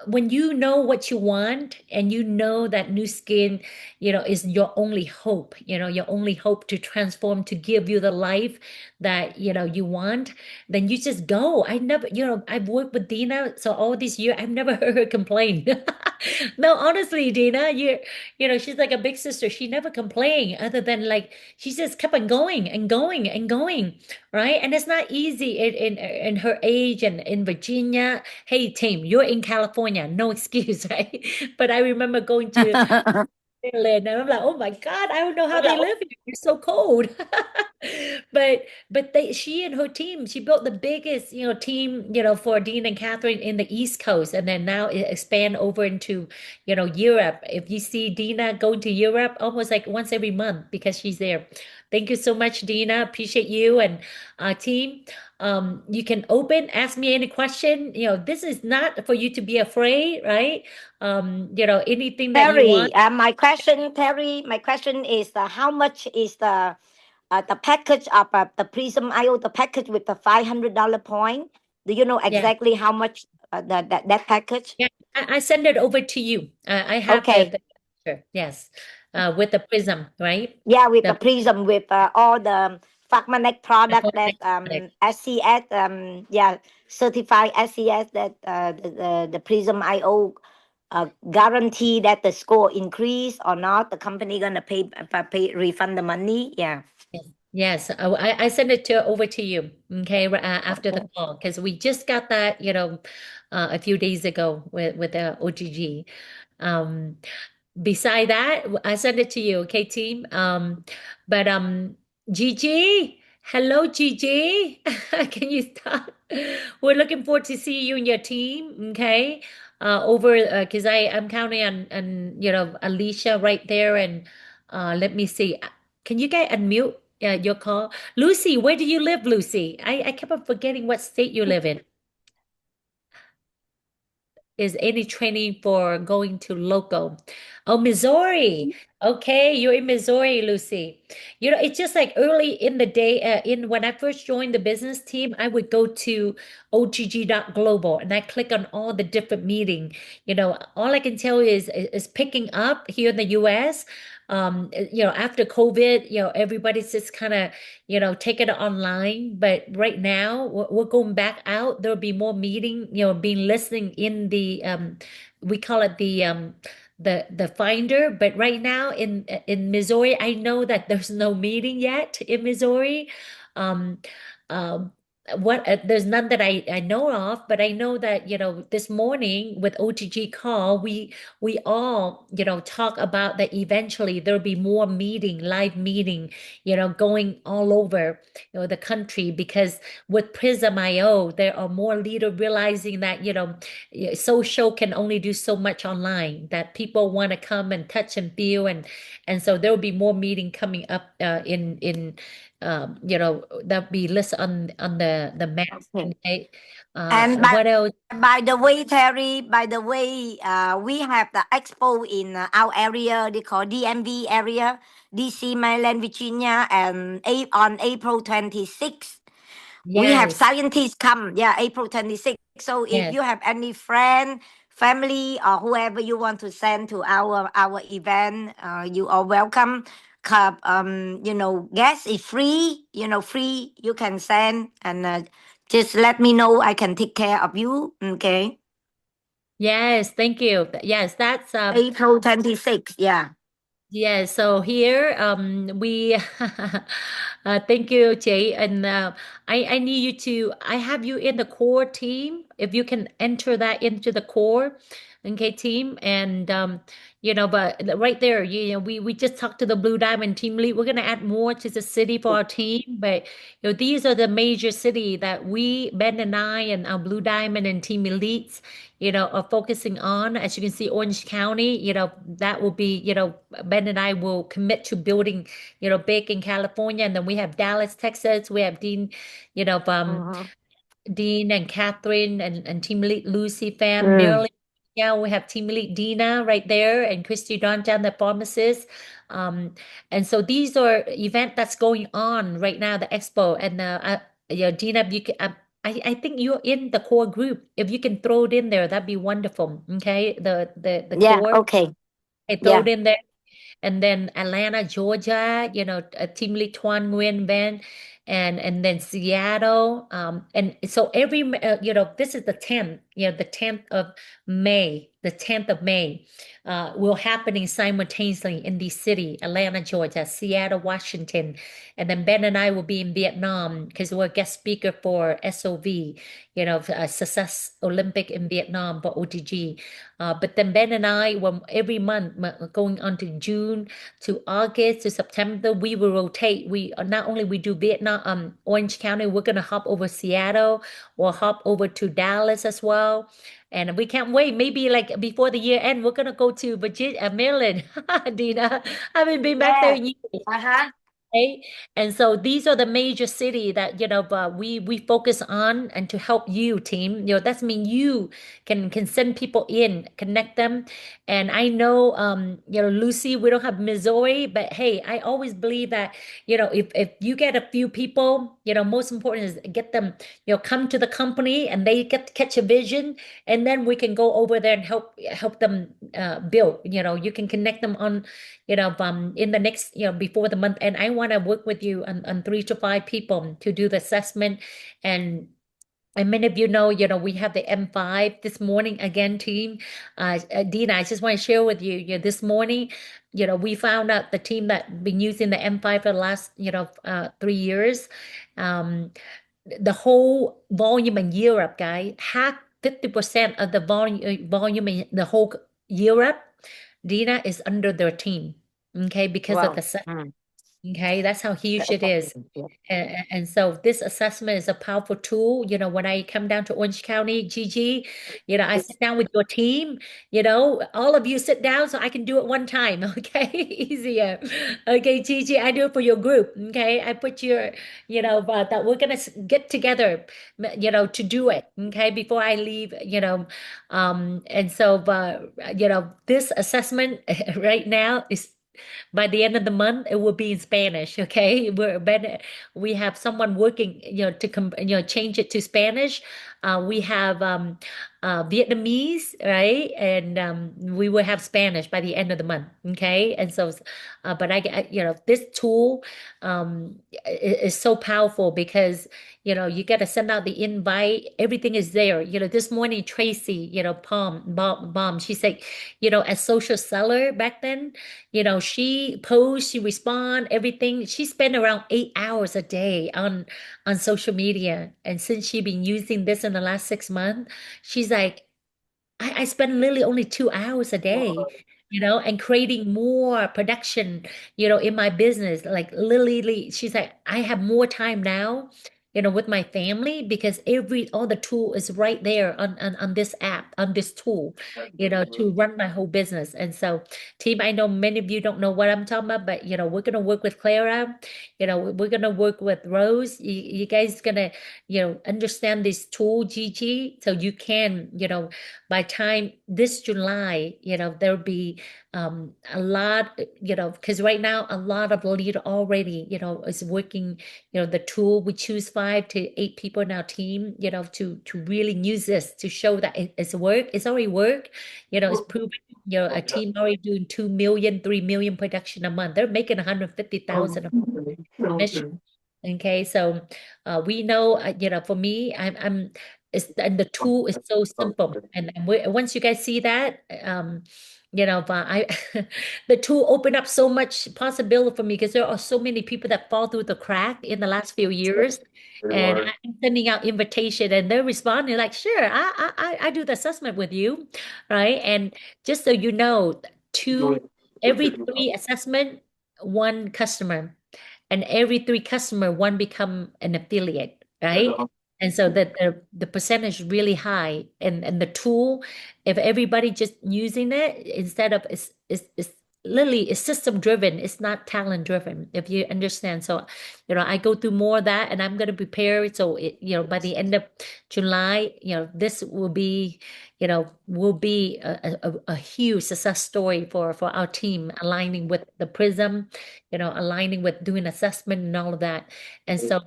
when you know what you want, and you know that new skin, is your only hope, your only hope to transform, to give you the life that, you want, then you just go. I never, I've worked with Dina, so all these years, I've never heard her complain. No, honestly, Dina, she's like a big sister. She never complained other than like, she just kept on going and going and going, right? And it's not easy in her age and in Virginia. Hey, Tim, you're in California, no excuse, right? But I remember going to Maryland, and I'm like, oh my God, I don't know how they live here. It's so cold. She and her team, she built the biggest, team, for Dean and Catherine in the East Coast, and then now it expand over into, Europe. If you see Dina going to Europe almost like once every month because she's there. Thank you so much, Dina. Appreciate you and team. You can ask me any question. This is not for you to be afraid, right? Anything that you want. Terry, Terry, my question is how much is the package of the Prism IO, the package with the $500 point? Do you know Yeah. exactly how much that package? Yeah, I send it over to you. I have Okay. the picture, yes, with the prism, right? Yeah, with the The Prism, with all the Phagmanex product that photonic. SCS, yeah, certified SCS that the Prism IO guarantee that the score increase or not. The company gonna refund the money. Yeah. Yes, yes. I send it over to you, okay, after the Okay. call, because we just got that, a few days ago with the OGG. Um, Beside that, I send it to you, okay, team? But Gigi, hello, Gigi. Can you stop? We're looking forward to see you and your team, okay? Over because I'm counting on Alicia right there, and let me see. Can you guys unmute your call? Lucy, where do you live, Lucy? I kept on forgetting what state you live in. Is any training for going to local? Oh, Missouri. Okay, you're in Missouri, Lucy. It's just like early in the day, in when I first joined the business team, I would go to ogg.global and I click on all the different meeting. All I can tell you is picking up here in the US. After COVID, everybody's just kind of, taking it online. But right now, we're going back out. There'll be more meeting, being listening in the we call it the finder. But right now in Missouri, I know that there's no meeting yet in Missouri. Um, um, there's none that I know of, but I know that this morning with OTG call, we all talk about that eventually there'll be more live meeting, going all over the country, because with Prism IO there are more leaders realizing that social can only do so much online, that people want to come and touch and feel, and so there'll be more meeting coming up in that be listed on the map. Okay. Okay. And What else? by the way, Terry, by the way, we have the expo in our area. They call DMV area, DC, Maryland, Virginia, and on April 26th. We have Yes, scientists come. Yeah, April 26th. So if yes. you have any friend, family, or whoever you want to send to our event, you are welcome. Gas is free. Free. You can send and just let me know. I can take care of you. Okay. Yes, thank you. Yes, that's April 26th. Yeah. yeah, so here we thank you, Jay. And I need you to, I have you in the core team. If you can enter that into the core, okay, team. And but right there, we just talked to the Blue Diamond team lead. We're gonna add more to the city for our team, but these are the major city that Ben and I and our Blue Diamond and Team Elites, are focusing on. As you can see, Orange County, that will be, Ben and I will commit to building, big in California. And then we have Dallas, Texas. We have you know, um, Mhm. Dean and Catherine and Team Lucy Fam, Mm. Maryland. Yeah, we have team lead Dina right there and Christy Donjan, the pharmacist. Um, and so these are event that's going on right now, the expo. And yeah, Dina, you can, I think you're in the core group. If you can throw it in there, that'd be wonderful. Okay, the Yeah, core, okay. I throw Yeah. it in there. And then Atlanta, Georgia, Team Lee Tuan Nguyen Ben, and then Seattle. And so this is the 10th, the 10th of May, the 10th of May, will happening simultaneously in the city, Atlanta, Georgia, Seattle, Washington. And then Ben and I will be in Vietnam because we're guest speaker for SOV, Success Olympic in Vietnam for OTG. But then Ben and I, when every month going on to June to August to September, we will rotate. We not only we do Vietnam, Orange County, we're gonna hop over Seattle or hop over to Dallas as well. And we can't wait. Maybe like before the year end, we're gonna go to Virginia, Maryland. Dina, I haven't been back there Yeah. in years. Uh-huh. Right? And so these are the major city that we focus on and to help you team. That's mean you can send people in, connect them. And I know Lucy, we don't have Missouri, but hey, I always believe that if you get a few people, most important is get them come to the company and they get to catch a vision, and then we can go over there and help them build. You can connect them on in the next, before the month. And I want to work with you on 3 to 5 people to do the assessment. And many of we have the M5 this morning again, team. Dina, I just want to share with you, this morning, we found out the team that been using the M5 for the last, 3 years. Um, the whole volume in Europe, guy, half 50% of the volume in the whole Europe, Dina, is under their team. Okay, because of Wow. the okay, that's how huge it is. Yeah. And so this assessment is a powerful tool. When I come down to Orange County, Gigi, I sit down with your team, all of you sit down so I can do it one time. Okay, easier. Okay, Gigi, I do it for your group. Okay, I put that we're gonna get together, to do it. Okay, before I leave, and so, this assessment right now is by the end of the month, it will be in Spanish. Okay, we have someone working, change it to Spanish. We have Vietnamese, right, and we will have Spanish by the end of the month. Okay, and so, but this tool is so powerful because you got to send out the invite. Everything is there. This morning Tracy, bomb. She said, as social seller back then. She posts, she respond, everything. She spent around 8 hours a day on social media. And since she been using this in the last 6 months, she's like, I spend literally only 2 hours a day, and creating more production, in my business. Like literally, she's like, I have more time now, with my family because all the tool is right there on this app, on this tool, to run my whole business. And so, team, I know many of you don't know what I'm talking about, but we're gonna work with Clara, we're gonna work with Rose. You guys gonna, understand this tool, Gigi, so you can, by time this July, there'll be a lot, because right now a lot of leader already, is working, the tool. We choose 5 to 8 people in our team, to really use this to show that it's work. It's already work, it's proven. A team already doing 2 million, 3 million production a month. They're making 150,000 a mission. Okay, so we know, for me, and the tool is so simple. And once you guys see that, but the tool opened up so much possibility for me because there are so many people that fall through the crack in the last few years. And I'm sending out invitation and they're responding like, sure, I do the assessment with you, right? And just so you know, every 3 assessment, 1 customer, and every 3 customer, one become an affiliate, right? And so that the percentage is really high. And the tool, if everybody just using it instead of literally is system driven. It's not talent driven, if you understand. So, I go through more of that and I'm going to prepare it. So, by the end of July, this will be a huge success story for our team, aligning with the Prism, aligning with doing assessment and all of that. And so,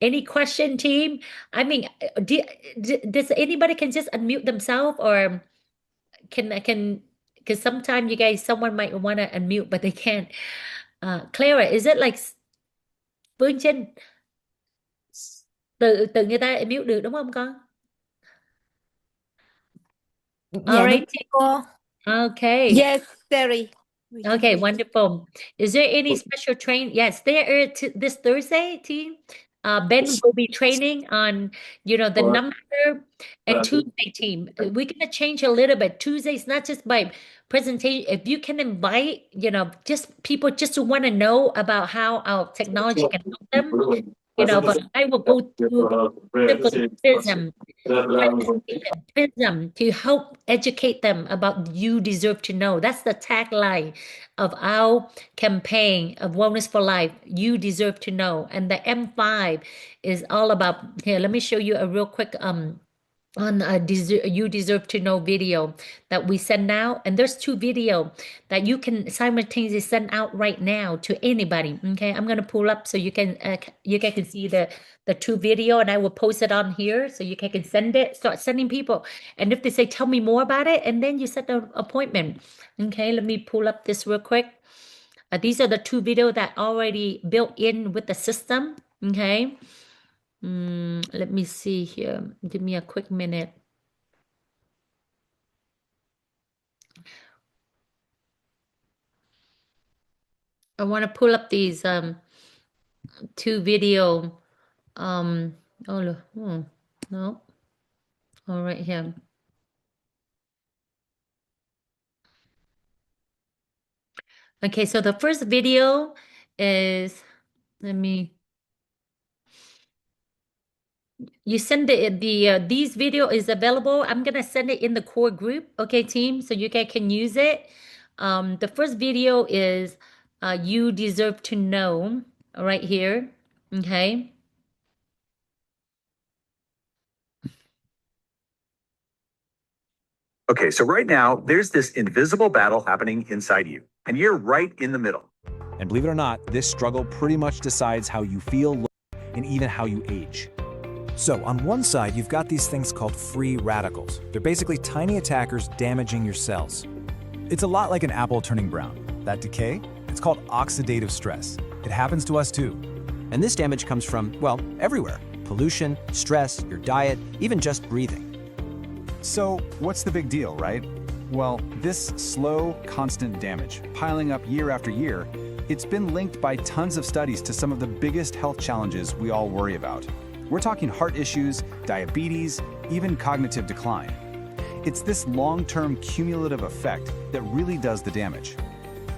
any question, team? I mean, does anybody can just unmute themselves, or can because sometimes someone might want to unmute but they can't. Clara, is it like Phương Trinh tự tự người ta unmute được đúng không con? All Dạ đúng right. rồi cô. Okay. Yes, Terry. We can Okay, hear you. wonderful. Is there any special train? Yes, there are this Thursday, team. Ben will be training on, the number, and Tuesday, team. We're gonna change a little bit. Tuesday is not just by presentation. If you can invite, just people just to want to know about how our technology can help them, but I will go through simple prism to help educate them about you deserve to know. That's the tagline of our campaign of Wellness for Life. You deserve to know. And the M5 is all about, here, let me show you a real quick on you deserve to know video that we send out, and there's two video that you can simultaneously send out right now to anybody. Okay, I'm gonna pull up so you guys can see the two video, and I will post it on here so you guys can start sending people, and if they say tell me more about it, and then you set the appointment. Okay, let me pull up this real quick. These are the two video that already built in with the system. Okay. Let me see here. Give me a quick minute. I want to pull up these two video. Oh look, no. All right here. Okay, so the first video is, let me, you send these video is available. I'm gonna send it in the core group, okay, team, so you guys can use it. The first video is you deserve to know, right here, okay. Okay, so right now, there's this invisible battle happening inside you, and you're right in the middle. And believe it or not, this struggle pretty much decides how you feel, look, and even how you age. So on one side, you've got these things called free radicals. They're basically tiny attackers damaging your cells. It's a lot like an apple turning brown. That decay, it's called oxidative stress. It happens to us too. And this damage comes from, well, everywhere. Pollution, stress, your diet, even just breathing. So what's the big deal, right? Well, this slow, constant damage, piling up year after year, it's been linked by tons of studies to some of the biggest health challenges we all worry about. We're talking heart issues, diabetes, even cognitive decline. It's this long-term cumulative effect that really does the damage.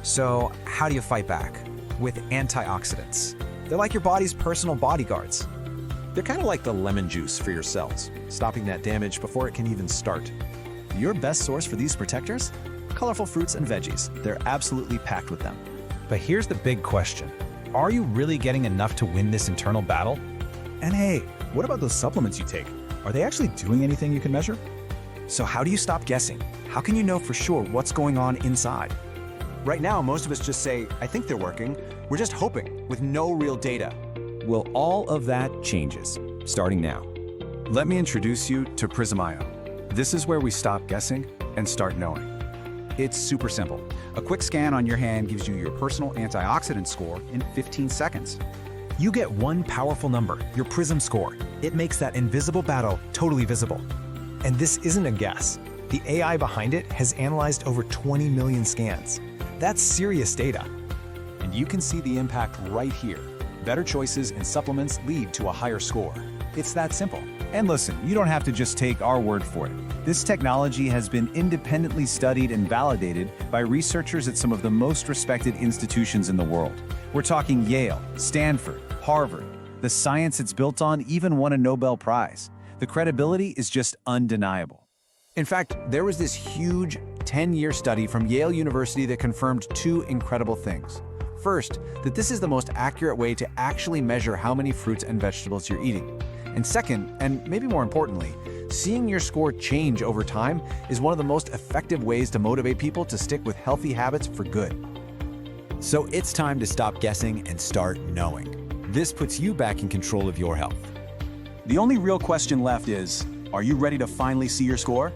So how do you fight back? With antioxidants. They're like your body's personal bodyguards. They're kind of like the lemon juice for your cells, stopping that damage before it can even start. Your best source for these protectors? Colorful fruits and veggies. They're absolutely packed with them. But here's the big question. Are you really getting enough to win this internal battle? And hey, what about those supplements you take? Are they actually doing anything you can measure? So how do you stop guessing? How can you know for sure what's going on inside? Right now, most of us just say, I think they're working. We're just hoping, with no real data. Well, all of that changes, starting now. Let me introduce you to Prism.io. This is where we stop guessing and start knowing. It's super simple. A quick scan on your hand gives you your personal antioxidant score in 15 seconds. You get one powerful number, your Prism score. It makes that invisible battle totally visible. And this isn't a guess. The AI behind it has analyzed over 20 million scans. That's serious data. And you can see the impact right here. Better choices and supplements lead to a higher score. It's that simple. And listen, you don't have to just take our word for it. This technology has been independently studied and validated by researchers at some of the most respected institutions in the world. We're talking Yale, Stanford, Harvard. The science it's built on even won a Nobel Prize. The credibility is just undeniable. In fact, there was this huge 10-year study from Yale University that confirmed two incredible things. First, that this is the most accurate way to actually measure how many fruits and vegetables you're eating. And second, and maybe more importantly, seeing your score change over time is one of the most effective ways to motivate people to stick with healthy habits for good. So it's time to stop guessing and start knowing. This puts you back in control of your health. The only real question left is, are you ready to finally see your score?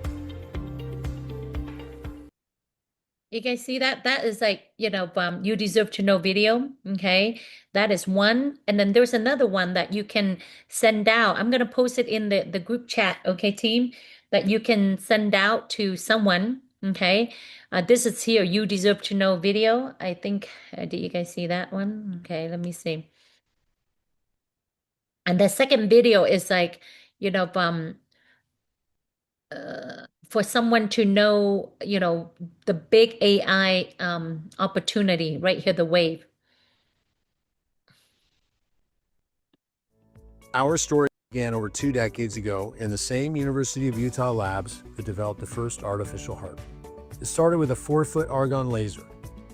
You guys see that? That is like, you deserve to know video. Okay. That is one. And then there's another one that you can send out. I'm going to post it in the group chat. Okay, team, that you can send out to someone. Okay. This is here. You deserve to know video. I think, did you guys see that one? Okay. Let me see. And the second video is like, for someone to know, the big AI opportunity right here, the wave. Our story began over 2 decades ago in the same University of Utah labs that developed the first artificial heart. It started with a 4-foot argon laser,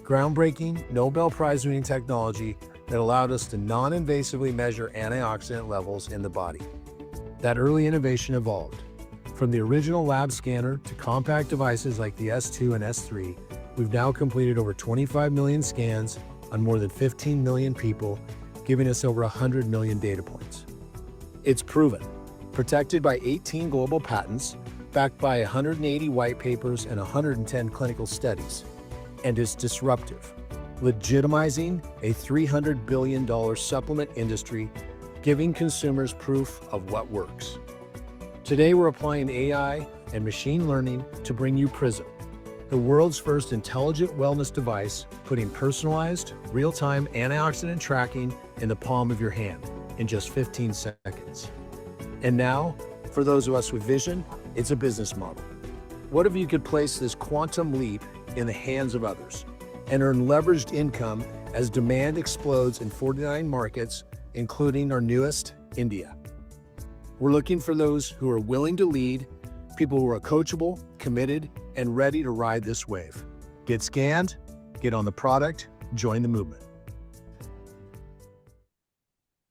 groundbreaking, Nobel Prize-winning technology that allowed us to non-invasively measure antioxidant levels in the body. That early innovation evolved. From the original lab scanner to compact devices like the S2 and S3, we've now completed over 25 million scans on more than 15 million people, giving us over 100 million data points. It's proven, protected by 18 global patents, backed by 180 white papers and 110 clinical studies, and is disruptive, legitimizing a $300 billion supplement industry, giving consumers proof of what works. Today, we're applying AI and machine learning to bring you Prism, the world's first intelligent wellness device, putting personalized, real-time antioxidant tracking in the palm of your hand in just 15 seconds. And now, for those of us with vision, it's a business model. What if you could place this quantum leap in the hands of others and earn leveraged income as demand explodes in 49 markets, including our newest, India? We're looking for those who are willing to lead, people who are coachable, committed, and ready to ride this wave. Get scanned, get on the product, join the movement.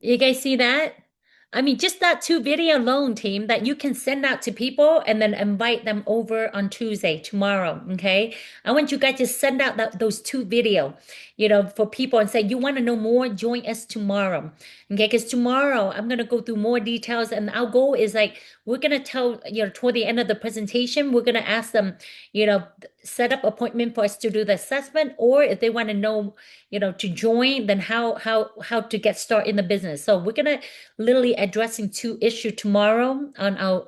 You guys see that? I mean, just that 2 video alone, team, that you can send out to people and then invite them over on Tuesday, tomorrow. Okay. I want you guys to send out those 2 video, for people and say, you want to know more, join us tomorrow. Okay. Because tomorrow I'm going to go through more details, and our goal is like, we're going to tell, toward the end of the presentation, we're going to ask them, set up appointment for us to do the assessment, or if they want to know, to join, then how to get started in the business. So we're going to literally addressing 2 issues tomorrow on our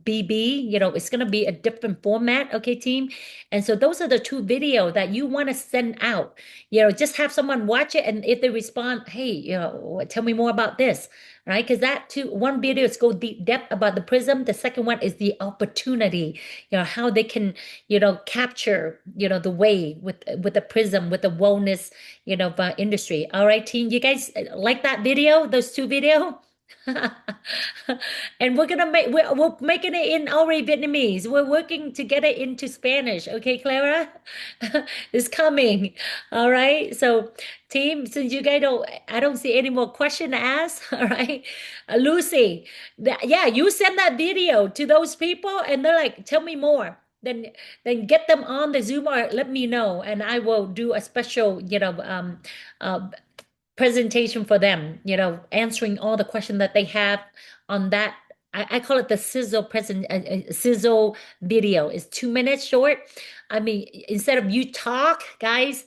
BB. It's going to be a different format. Okay, team. And so those are the 2 video that you want to send out. Just have someone watch it, and if they respond, hey, tell me more about this, right? Because that one video is go deep depth about the Prism. The second one is the opportunity, how they can, capture, the way with the Prism, with the wellness, industry. All right, team, you guys like that video, those 2 video? And we're making it in already Vietnamese. We're working to get it into Spanish. Okay, Clara? It's coming. All right. So team, since you guys I don't see any more question to ask. All right. Lucy, yeah, you send that video to those people and they're like, tell me more. Then get them on the Zoom or let me know, and I will do a special, presentation for them, answering all the questions that they have on that. I call it the sizzle video. It's 2 minutes short. I mean, instead of you talk, guys,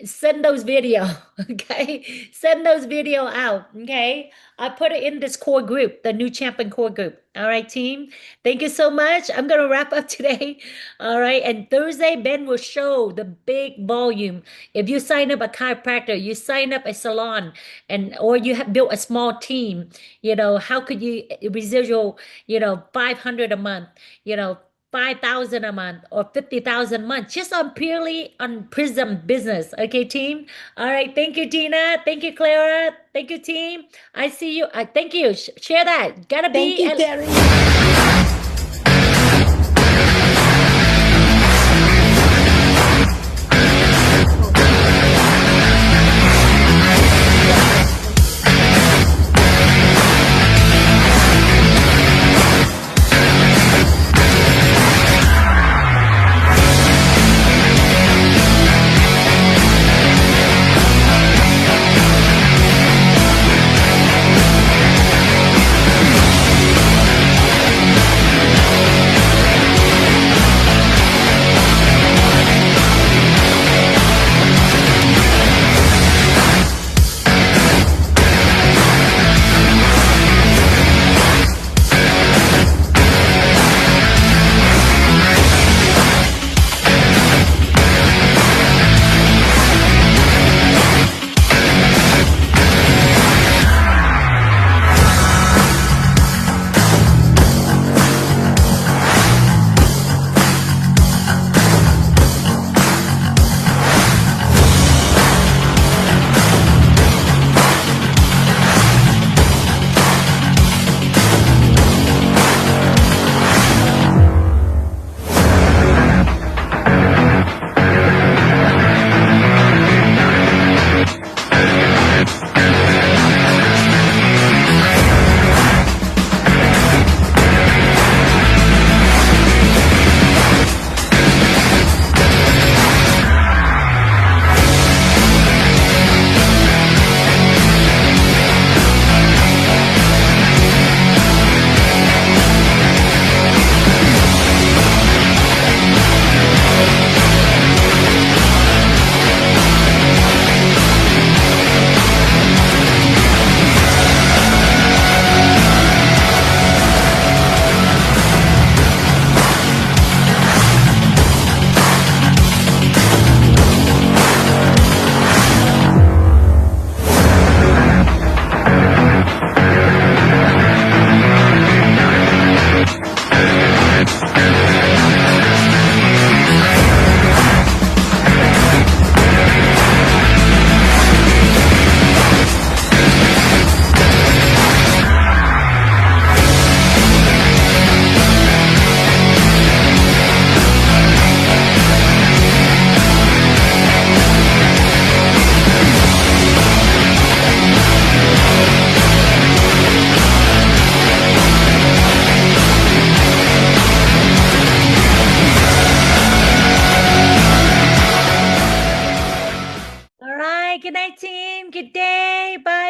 send those video. Okay, send those video out. Okay, I put it in this core group, the new champion core group. All right, team, thank you so much. I'm gonna wrap up today. All right, and Thursday Ben will show the big volume. If you sign up a chiropractor, you sign up a salon, or you have built a small team, how could you residual 500 a month, 5,000 a month, or 50,000 a month, just purely on Prism business. Okay, team. All right. Thank you, Tina. Thank you, Clara. Thank you, team. I see you. Thank you. Share that. Gotta Thank be. you, Terry.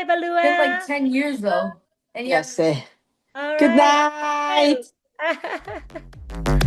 Balua. It's been like 10 years though. And Yes, eh. All good right. night. Oh.